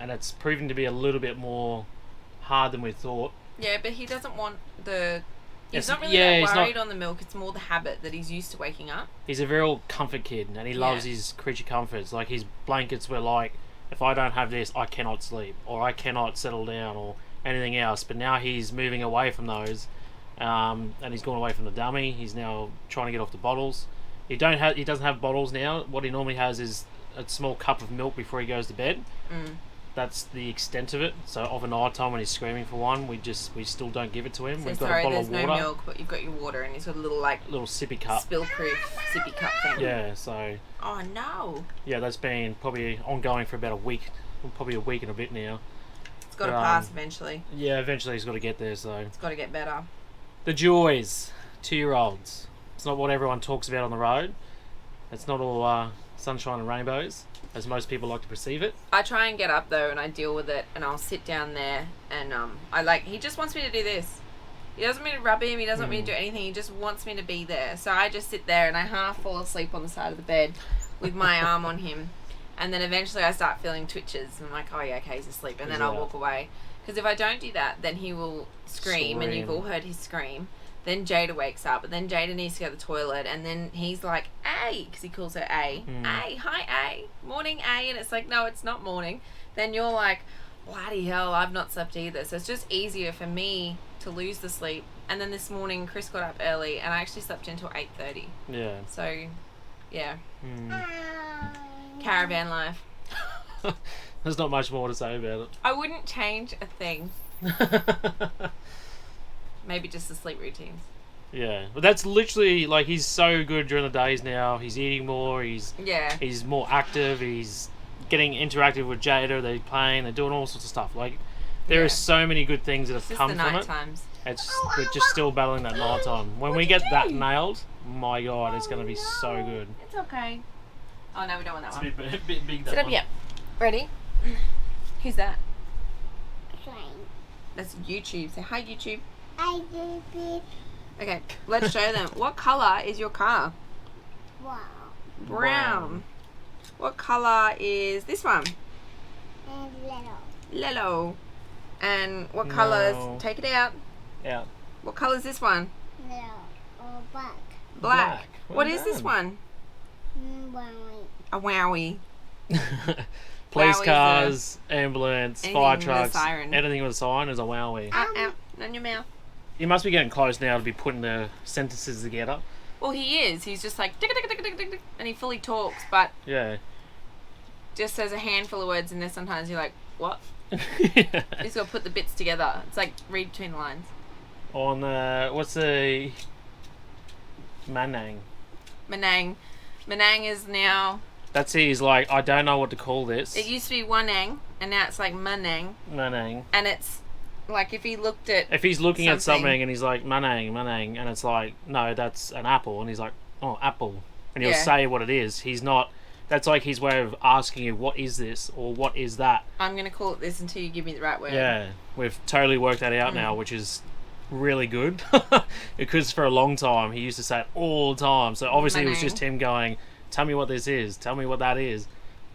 it's proving to be a little bit more hard than we thought. Yeah, but he doesn't want he's not really that worried on the milk. It's more the habit that he's used to waking up. He's a real comfort kid, and he loves his creature comforts. Like his blankets were like, if I don't have this, I cannot sleep, or I cannot settle down, or anything else. But now he's moving away from those, and he's gone away from the dummy. He's now trying to get off the bottles. He doesn't have bottles now. What he normally has is a small cup of milk before he goes to bed. That's the extent of it. So of a night time when he's screaming for one, we still don't give it to him. So we've got a bottle of water. No milk, but you've got your water, and he's got a little sippy cup, spill-proof sippy cup thing. Yeah. So. Oh no. Yeah, that's been probably ongoing for about a week, probably a week and a bit now. It's got to pass eventually. Yeah, eventually he's got to get there, so. It's got to get better. The joys, 2-year-olds. It's not what everyone talks about on the road. It's not all sunshine and rainbows, as most people like to perceive it. I try and get up though, and I deal with it, and I'll sit down there, and he just wants me to do this. He doesn't want me to rub him, he doesn't want me to do anything, he just wants me to be there. So I just sit there and I half fall asleep on the side of the bed with my arm on him. And then eventually I start feeling twitches, and I'm like, oh yeah, okay, he's asleep, and then I'll walk away. Because if I don't do that, then he will scream, and you've all heard his scream. Then Jada wakes up, and then Jada needs to go to the toilet, and then he's like, A, because he calls her A. A, hi A, morning A, and it's like, no, it's not morning. Then you're like, bloody hell, I've not slept either. So it's just easier for me to lose the sleep. And then this morning, Chris got up early, and I actually slept until 8:30. Yeah. So, yeah. Caravan life. There's not much more to say about it. I wouldn't change a thing. Maybe just the sleep routines. Yeah, but that's literally like he's so good during the days now. He's eating more. He's more active. He's getting interactive with Jada. They're playing. They're doing all sorts of stuff. Like there are so many good things that have come from it. Times. We're just still battling that night time. When we get that nailed, my God, it's gonna be so good. It's okay. Oh no, we don't want that one. It's a bit big. Sit up, one. yep. Ready? Who's that? Fine. That's YouTube. Say hi, YouTube. I did it. Okay, let's show them. What colour is your car? Wow. Brown. What colour is this one? And little. Yellow. And what colours? Take it out. Yeah. What colour is this one? Little. Or black. Black. Well What is done. this one? Wowie. A wowie. Police Wowies cars, ambulance, anything fire with a trucks, siren. anything with a siren is a wowie. Out. On your mouth. You must be getting close now to be putting the sentences together. Well, he is. He's just like, tick, tick, tick, tick, tick, tick, and he fully talks, but Yeah. just says a handful of words in there. Sometimes you're like, what? Yeah. He's got to put the bits together. It's like read between the lines. On what's the Manang? Manang. Manang is now, That's he's like, I don't know what to call this. it used to be Wanang, and now it's like Manang. Manang. And it's like if he looked at, If he's looking at something. something and he's like, Manang, and it's like, no, that's an apple, and he's like, oh, apple. And he'll Yeah. say what it is. He's not, that's like his way of asking you, what is this, or what is that? I'm going to call it this until you give me the right word. Yeah, we've totally worked that out now, which is really good. Because for a long time, he used to say it all the time. So obviously it was just him going, tell me what this is, tell me what that is.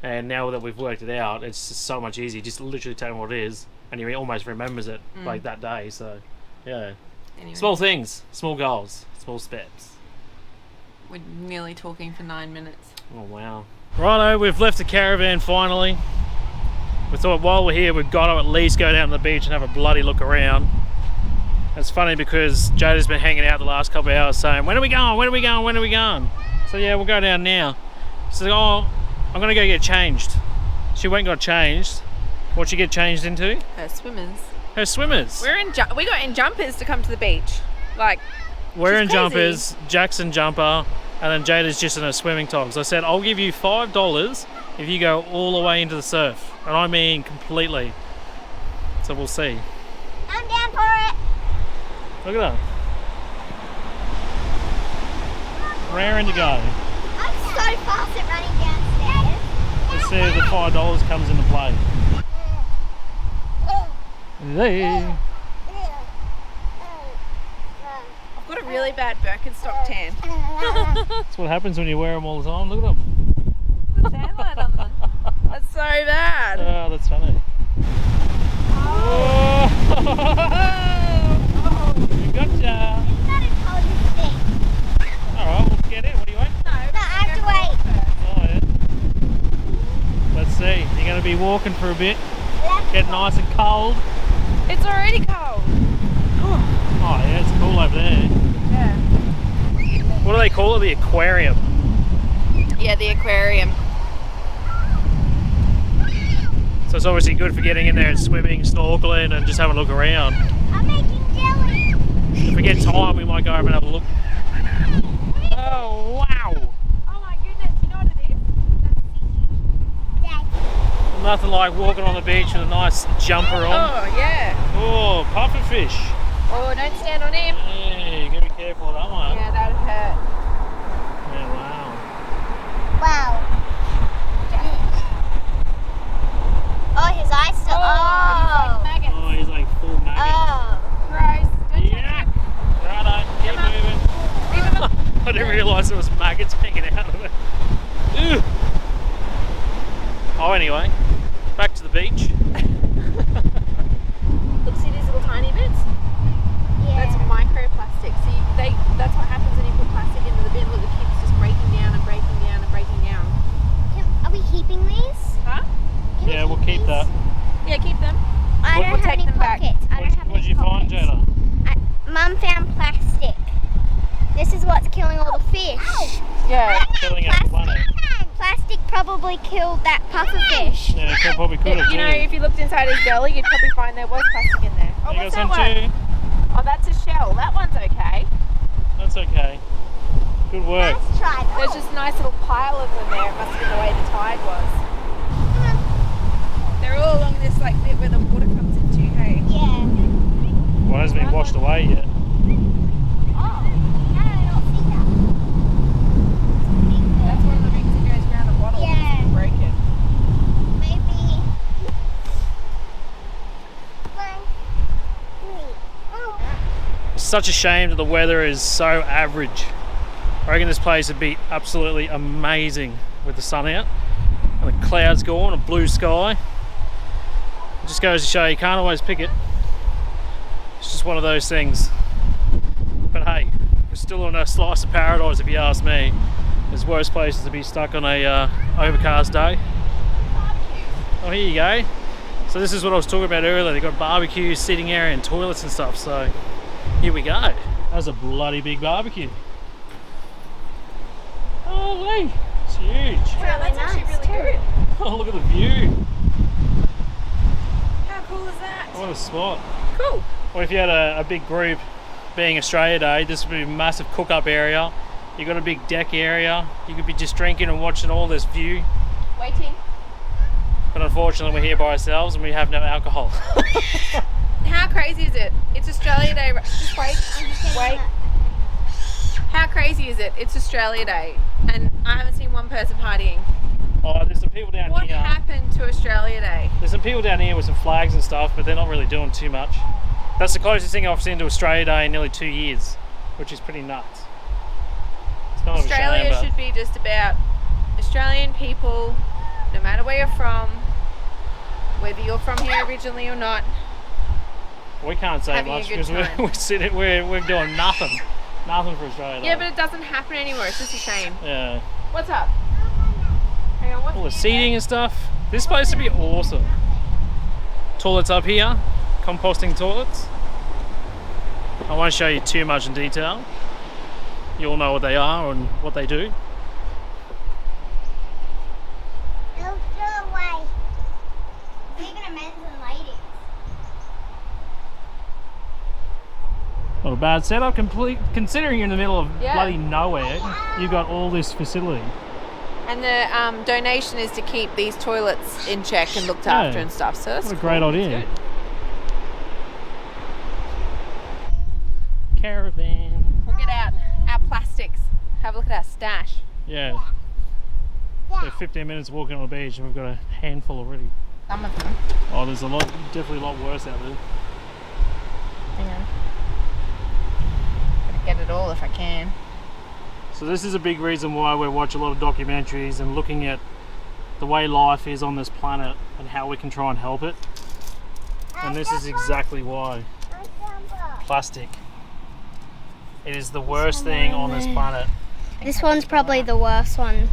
And now that we've worked it out, it's just so much easier. Just literally tell him what it is, and he almost remembers it like that day. So, yeah. Anyway, Small things, small goals, small steps. we're nearly talking for 9 minutes. Oh, wow. Righto, we've left the caravan finally. We thought while we're here, we've got to at least go down to the beach and have a bloody look around. It's funny because Jada's been hanging out the last couple of hours saying, when are we going, when are we going, when are we going? So yeah, we'll go down now. She said, oh, I'm going to go get changed. She went and got changed. What'd she get changed into? Her swimmers. Her swimmers. We got in jumpers to come to the beach. Like, We're in she's crazy. jumpers, Jackson jumper, and then Jada's just in her swimming togs. I said, I'll give you $5 if you go all the way into the surf. And I mean completely. So we'll see. I'm down for it. Look at that. Raring to go. I'm so fast at running downstairs. Let's see if the $5 comes into play. Hey. I've got a really bad Birkenstock tan. That's what happens when you wear them all the time. Look at them. The tan light on them. That's so bad. Oh, that's funny. Oh. Gotcha. It's not as cold as you think. Alright, we'll get in. What do you want? No, I have to wait. Oh, yeah. Let's see. You're going to be walking for a bit. Get nice and cold. It's already cold. Oh, yeah, it's cool over there. Yeah. What do they call it? The aquarium. Yeah, the aquarium. So it's obviously good for getting in there and swimming, snorkeling, and just having a look around. I'm making jelly. If we get time, we might go over and have a look. Oh, wow. Oh my goodness, you know what it is? Dad. Nothing like walking on the beach with a nice jumper on. Oh, yeah. Oh, pufferfish. Oh, don't stand on him. Hey, you gotta be careful of that one. Yeah, that'd hurt. Yeah, wow. Wow. Oh, his eyes still. Oh, Oh. maggots. Oh, he's like full maggot. Oh. Gross. Don't Yeah. Righto, keep Come on. moving. Leave him up. I didn't realise there was maggots hanging out of it. Ew. Oh, anyway, back to the beach. Look, see these little tiny bits? Yeah. That's microplastic. So you Yeah, keep them. I What- don't have take any them back. pockets. I don't have What did any you find, pockets. Jada? Mum found plastic. This is what's killing all the fish. Yeah. Killing our planet. Plastic probably killed that puffer fish. Yeah, it probably could have You know, too. if you looked inside his belly, you'd probably find there was plastic in there. Oh, You got what's that some one? too? Oh, that's a shell. That one's okay. That's okay. Good work. Let's try that. There's just a nice little pile of them there. It must have been the way the tide was. They're all along this like bit where the water comes into, hey? Yeah. Well, it hasn't been washed away yet. Oh, no, I don't see that. That's one of the rings that goes around the bottle. Yeah. You break it. Maybe. It's such a shame that the weather is so average. I reckon this place would be absolutely amazing with the sun out and the clouds gone and blue sky. It just goes to show you can't always pick it. It's just one of those things. But hey, we're still on a slice of paradise if you ask me. There's worse places to be stuck on a overcast day. Oh, here you go. So this is what I was talking about earlier. They've got barbecue, sitting area and toilets and stuff. So here we go. That's a bloody big barbecue. Holy, it's huge. Wow, that's actually really good. Oh, look at the view. How cool is that? What a spot. Cool. Well, if you had a big group, being Australia Day, this would be a massive cook-up area. You've got a big deck area. You could be just drinking and watching all this view. Waiting. But unfortunately, we're here by ourselves and we have no alcohol. How crazy is it? It's Australia Day. Just wait. Wait. How crazy is it? It's Australia Day, and I haven't seen one person partying. Oh, there's some people down What here. happened to Australia Day? There's some people down here with some flags and stuff, but they're not really doing too much. That's the closest thing I've seen to Australia Day in nearly 2 years, which is pretty nuts. It's kind of a shame, Australia but should be just about Australian people, no matter where you're from, whether you're from here originally or not. we can't say having a much good because time. we're doing nothing. Nothing for Australia Day. Yeah, but it doesn't happen anymore. It's just a shame. Yeah. What's up? Hang on, what's All the seating and stuff. This place would be awesome. Toilets up here, composting toilets. I won't show you too much in detail. You all know what they are and what they do. Don't go away. Even a men's and ladies. Not a bad setup, considering you're in the middle of Yeah. bloody nowhere. You've got all this facility. And the donation is to keep these toilets in check and looked Yeah. after and stuff. So that's What a cool. great That's idea. good. Caravan. We'll get out our plastics. Have a look at our stash. Yeah. We're 15 minutes walking on the beach and we've got a handful already. Some of them. Oh, there's a lot, definitely a lot worse out there. Hang on. Gotta get it all if I can. So this is a big reason why we watch a lot of documentaries and looking at the way life is on this planet and how we can try and help it. And this is exactly why. Plastic. It is the worst thing on this planet. This one's probably the worst one.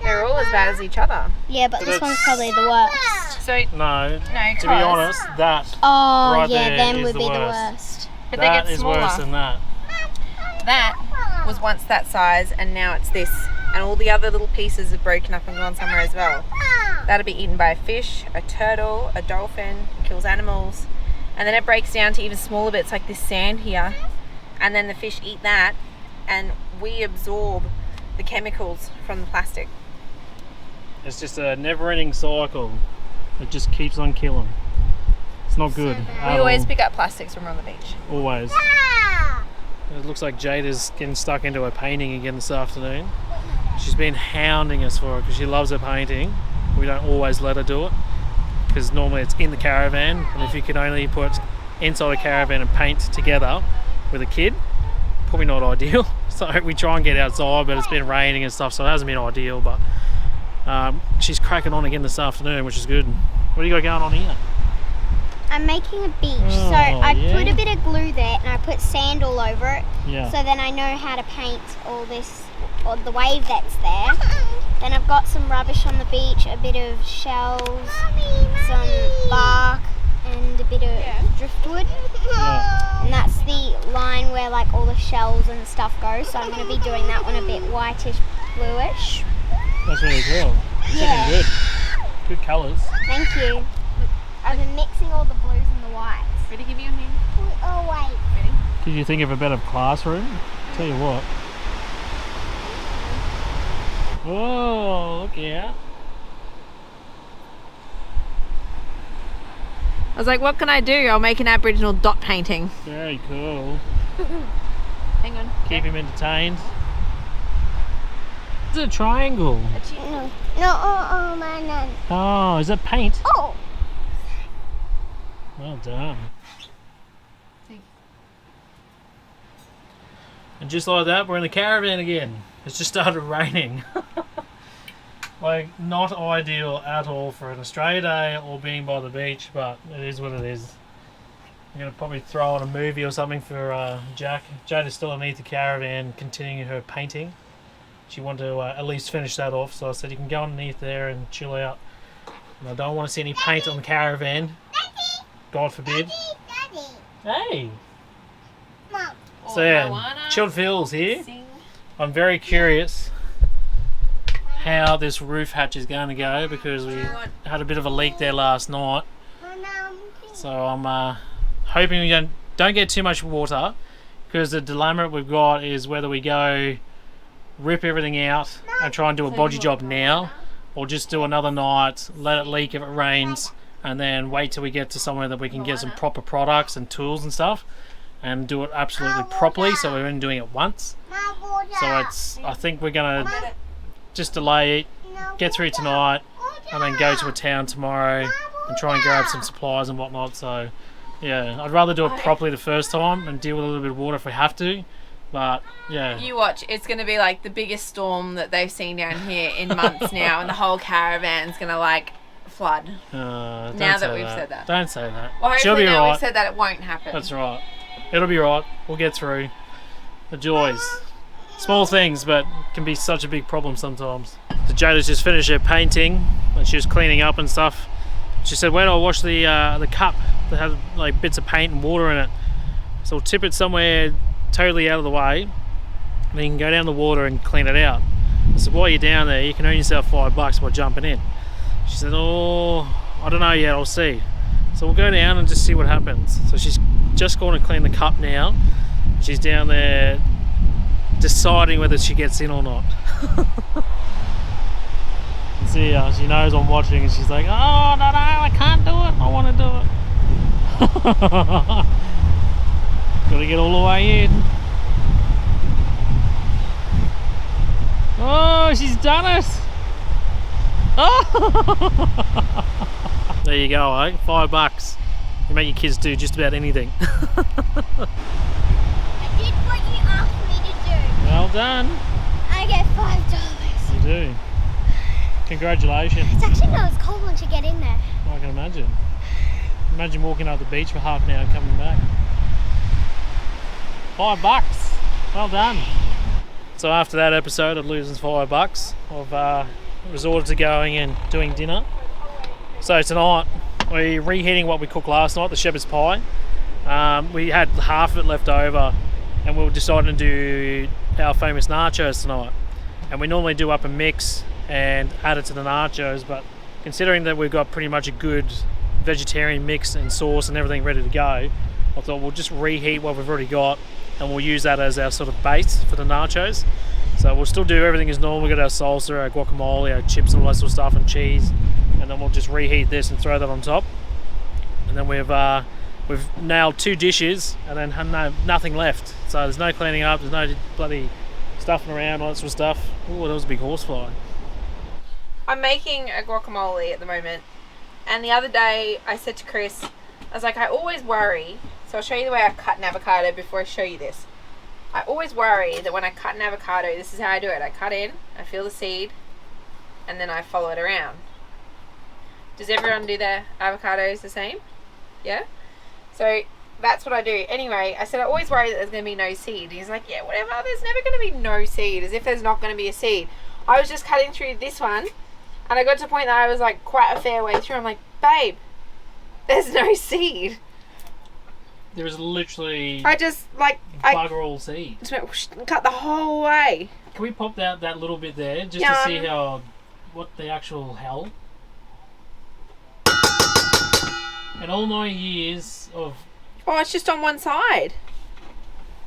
They're all as bad as each other. Yeah, but But this it's- one's probably the worst. So, No, no, to be honest, that Oh, Right yeah, there them is would the be the worst. worst. but they that get is smaller. worse than that. That was once that size, and now it's this. And all the other little pieces have broken up and gone somewhere as well. That'll be eaten by a fish, a turtle, a dolphin, kills animals. And then it breaks down to even smaller bits like this sand here. And then the fish eat that, and we absorb the chemicals from the plastic. It's just a never-ending cycle. It just keeps on killing. It's not good. We at always all. pick up plastics when we're on the beach. Always. It looks like Jada's getting stuck into her painting again this afternoon. She's been hounding us for it because she loves her painting. We don't always let her do it because normally it's in the caravan, and if you can only put inside a caravan and paint together with a kid, probably not ideal. So we try and get outside, but it's been raining and stuff, so it hasn't been ideal. But she's cracking on again this afternoon, which is good. What do you got going on here? I'm making a beach, Oh, so I yeah? put a bit of glue there and I put sand all over it, Yeah. so then I know how to paint all this, or the wave that's there. Then I've got some rubbish on the beach, a bit of shells, some bark, driftwood. Yeah. And that's the line where like all the shells and stuff go. So I'm going to be doing that one a bit whitish, bluish. That's really cool. It's Yeah. looking good. Good colours. Thank you. I've been mixing all the blues and the whites. Ready to give you a hand? Oh wait. Ready? Did you think of a better classroom? Tell you what. Whoa, look out. I was like, what can I do? I'll make an Aboriginal dot painting. Very cool. Hang on. Keep him entertained. It's a triangle. No, man. Oh, is that paint? Oh. Well done. And just like that, we're in the caravan again. It's just started raining. Like, not ideal at all for an Australia day or being by the beach, but it is what it is. I'm going to probably throw on a movie or something for Jack. Jade is still underneath the caravan continuing her painting. She wanted to at least finish that off, so I said you can go underneath there and chill out. And I don't want to see any paint on the caravan. God forbid. Daddy. Hey! Mom. So yeah, Chilled Feels here. I'm very curious how this roof hatch is going to go because we had a bit of a leak there last night. So I'm hoping we don't get too much water, because the dilemma we've got is whether we go rip everything out and try and do a bodgy job now, or just do another night, let it leak if it rains, and then wait till we get to somewhere that we can get some proper products and tools and stuff and do it absolutely properly, so we're only doing it once. So I think we're gonna just delay it, get through tonight, and then go to a town tomorrow and try and grab some supplies and whatnot. So yeah, I'd rather do it properly the first time and deal with a little bit of water if we have to. But yeah, You watch, it's going to be like the biggest storm that they've seen down here in months now, and the whole caravan's going to like flood. don't Now that say we've said that. Don't say that. Well, She'll hopefully be now right. we've said that it won't happen. That's right. It'll be right. We'll get through. The joys. Small things, but can be such a big problem sometimes. So Jada's just finished her painting and she was cleaning up and stuff. She said, where do I wash the cup that had like bits of paint and water in it? So we'll tip it somewhere totally out of the way, and then you can go down the water and clean it out. I said, while you're down there, you can earn yourself $5 by jumping in. She said, oh, I don't know yet, I'll see. So we'll go down and just see what happens. So she's just going to clean the cup now. She's down there deciding whether she gets in or not. See, she knows I'm watching and she's like, oh, no, I can't do it. I want to do it. Got to get all the way in. Oh, she's done it. Oh. There you go, eh? $5. You make your kids do just about anything. I did what you asked me to do. Well done. I get $5. You do. Congratulations. It's actually not as cold once you get in there. I can imagine. Imagine walking up the beach for half an hour and coming back. $5. Well done. So after that episode of losing $5, I've resorted to going and doing dinner. So tonight we're reheating what we cooked last night, the shepherd's pie. We had half of it left over, and we were deciding to do our famous nachos tonight. And we normally do up a mix and add it to the nachos, but considering that we've got pretty much a good vegetarian mix and sauce and everything ready to go, I thought we'll just reheat what we've already got and we'll use that as our sort of base for the nachos. So we'll still do everything as normal. We've got our salsa, our guacamole, our chips and all that sort of stuff, and cheese, and then we'll just reheat this and throw that on top. And then we've nailed 2 dishes and then nothing left. So there's no cleaning up, there's no bloody stuffing around, all that sort of stuff. Oh, that was a big horsefly. I'm making a guacamole at the moment, and the other day I said to Chris, I was like, I always worry, so I'll show you the way I cut an avocado before I show you this. I always worry that when I cut an avocado, this is how I do it. I cut in, I feel the seed, and then I follow it around. Does everyone do their avocados the same? Yeah? So that's what I do. Anyway, I said I always worry that there's going to be no seed. He's like, yeah, whatever, there's never going to be no seed, as if there's not going to be a seed. I was just cutting through this one, and I got to a point that I was like quite a fair way through. I'm like, babe, there's no seed. There is literally I just I bugger all seed. cut the whole way. Can we pop that little bit there just Yeah. to see what the actual hell? And all my years of... Oh, it's just on one side.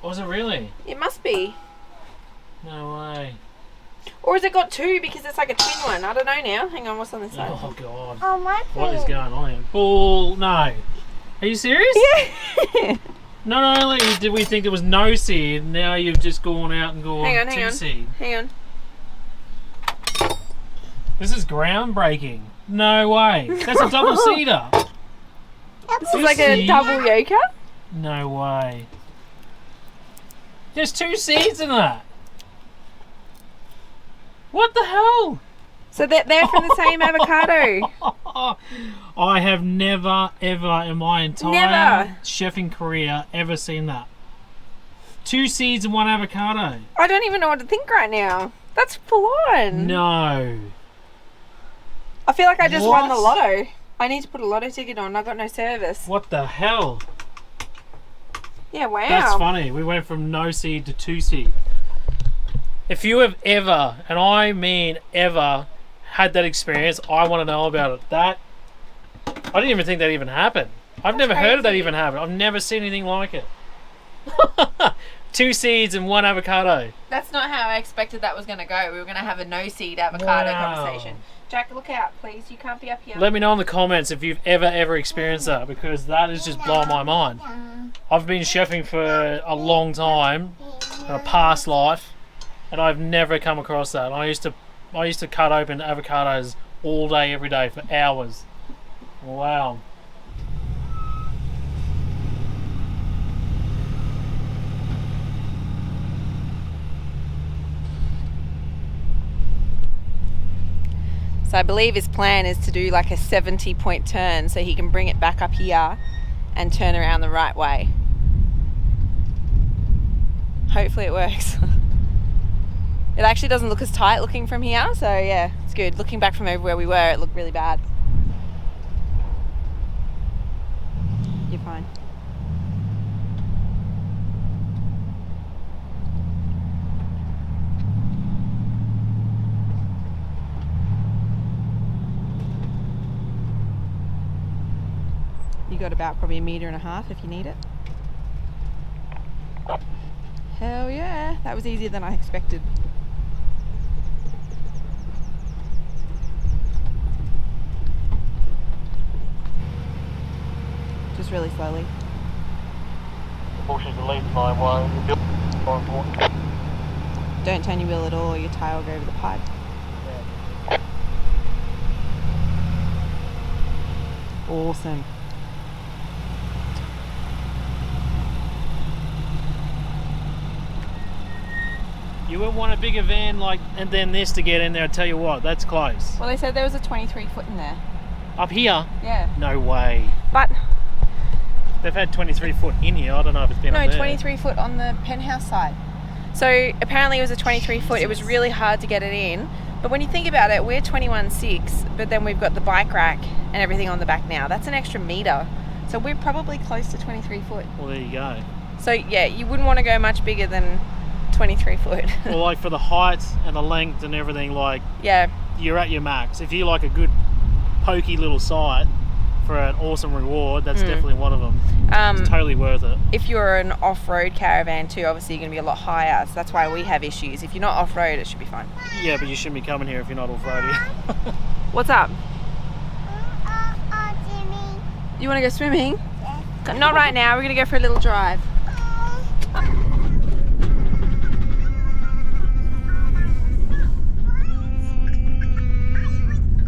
Was it really? It must be. No way. Or has it got two because it's like a twin one? I don't know now. Hang on, what's on this side? Oh god. Oh, my What is going on here? Bull, no. Are you serious? Yeah. Not only did we think there was no seed, now you've just gone out and gone Hang on, two seed. Hang on. This is groundbreaking. No way. That's a double seeder. This is like a double yoker? No way. There's two seeds in that. What the hell? So they're from the same avocado. I have never, ever in my entire chefing career ever seen that. Two seeds and one avocado. I don't even know what to think right now. That's full on. No. I feel like I just won the What? lotto. I need to put a lotto ticket on. I got no service. What the hell? Yeah, wow. That's funny. We went from no seed to two seed. If you have ever, and I mean ever, had that experience, I want to know about it. I didn't even think that even happened. I've never heard of that even happen. I've never seen anything like it. Two seeds and one avocado. That's not how I expected that was going to go. We were going to have a no seed avocado conversation. Jack, look out, please. You can't be up here. Let me know in the comments if you've ever experienced that, because that is just blowing my mind. I've been chefing for a long time, in a past life, and I've never come across that. I used to cut open avocados all day, every day for hours. Wow. So I believe his plan is to do like a 70-point turn so he can bring it back up here and turn around the right way. Hopefully it works. It actually doesn't look as tight looking from here, so yeah, it's good. Looking back from over where we were, it looked really bad. You're fine. You got about probably 1.5 meters if you need it. Hell yeah, that was easier than I expected. Just really slowly. Caution to leave line one. Don't turn your wheel at all, or your tyre will go over the pipe. Awesome. You wouldn't want a bigger van like, and then this to get in there. I tell you what, that's close. Well, they said there was a 23 foot in there. Up here? Yeah. No way. But They've had 23 foot in here. I don't know if it's been up no, there. 23 foot on the penthouse side. So apparently it was a 23 foot. It was really hard to get it in. But when you think about it, we're 21.6, but then we've got the bike rack and everything on the back now. That's an extra metre. So we're probably close to 23 foot. Well, there you go. So yeah, you wouldn't want to go much bigger than 23 foot. Well, like for the height and the length and everything, like Yeah. you're at your max. If you like a good pokey little site for an awesome reward, that's definitely one of them. It's totally worth it. If you're an off-road caravan too, obviously you're going to be a lot higher. So that's why we have issues. If you're not off-road, it should be fine. Yeah, but you shouldn't be coming here if you're not off-roading. What's up? Jimmy. You want to go swimming? Not right now. We're going to go for a little drive.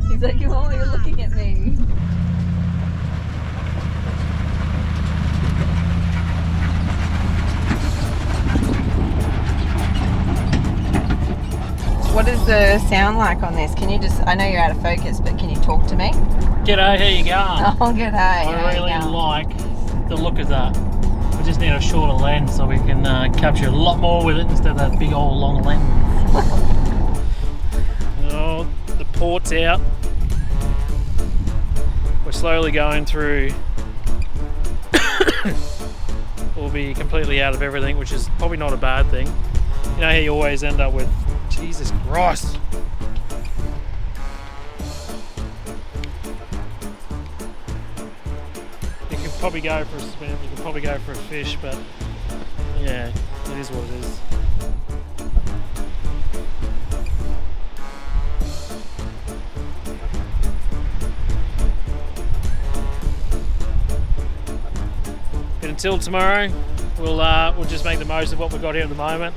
He's like, oh, you're looking at me. What does the sound like on this? Can you just, I know you're out of focus, but can you talk to me? G'day, how you going? Oh, g'day. I really like the look of that. We just need a shorter lens so we can capture a lot more with it instead of that big old long lens. Oh, the port's out. We're slowly going through we'll be completely out of everything, which is probably not a bad thing. You know how you always end up with, Jesus Christ. You could probably go for a swim, you could probably go for a fish, but yeah, it is what it is. But until tomorrow, we'll just make the most of what we've got here at the moment.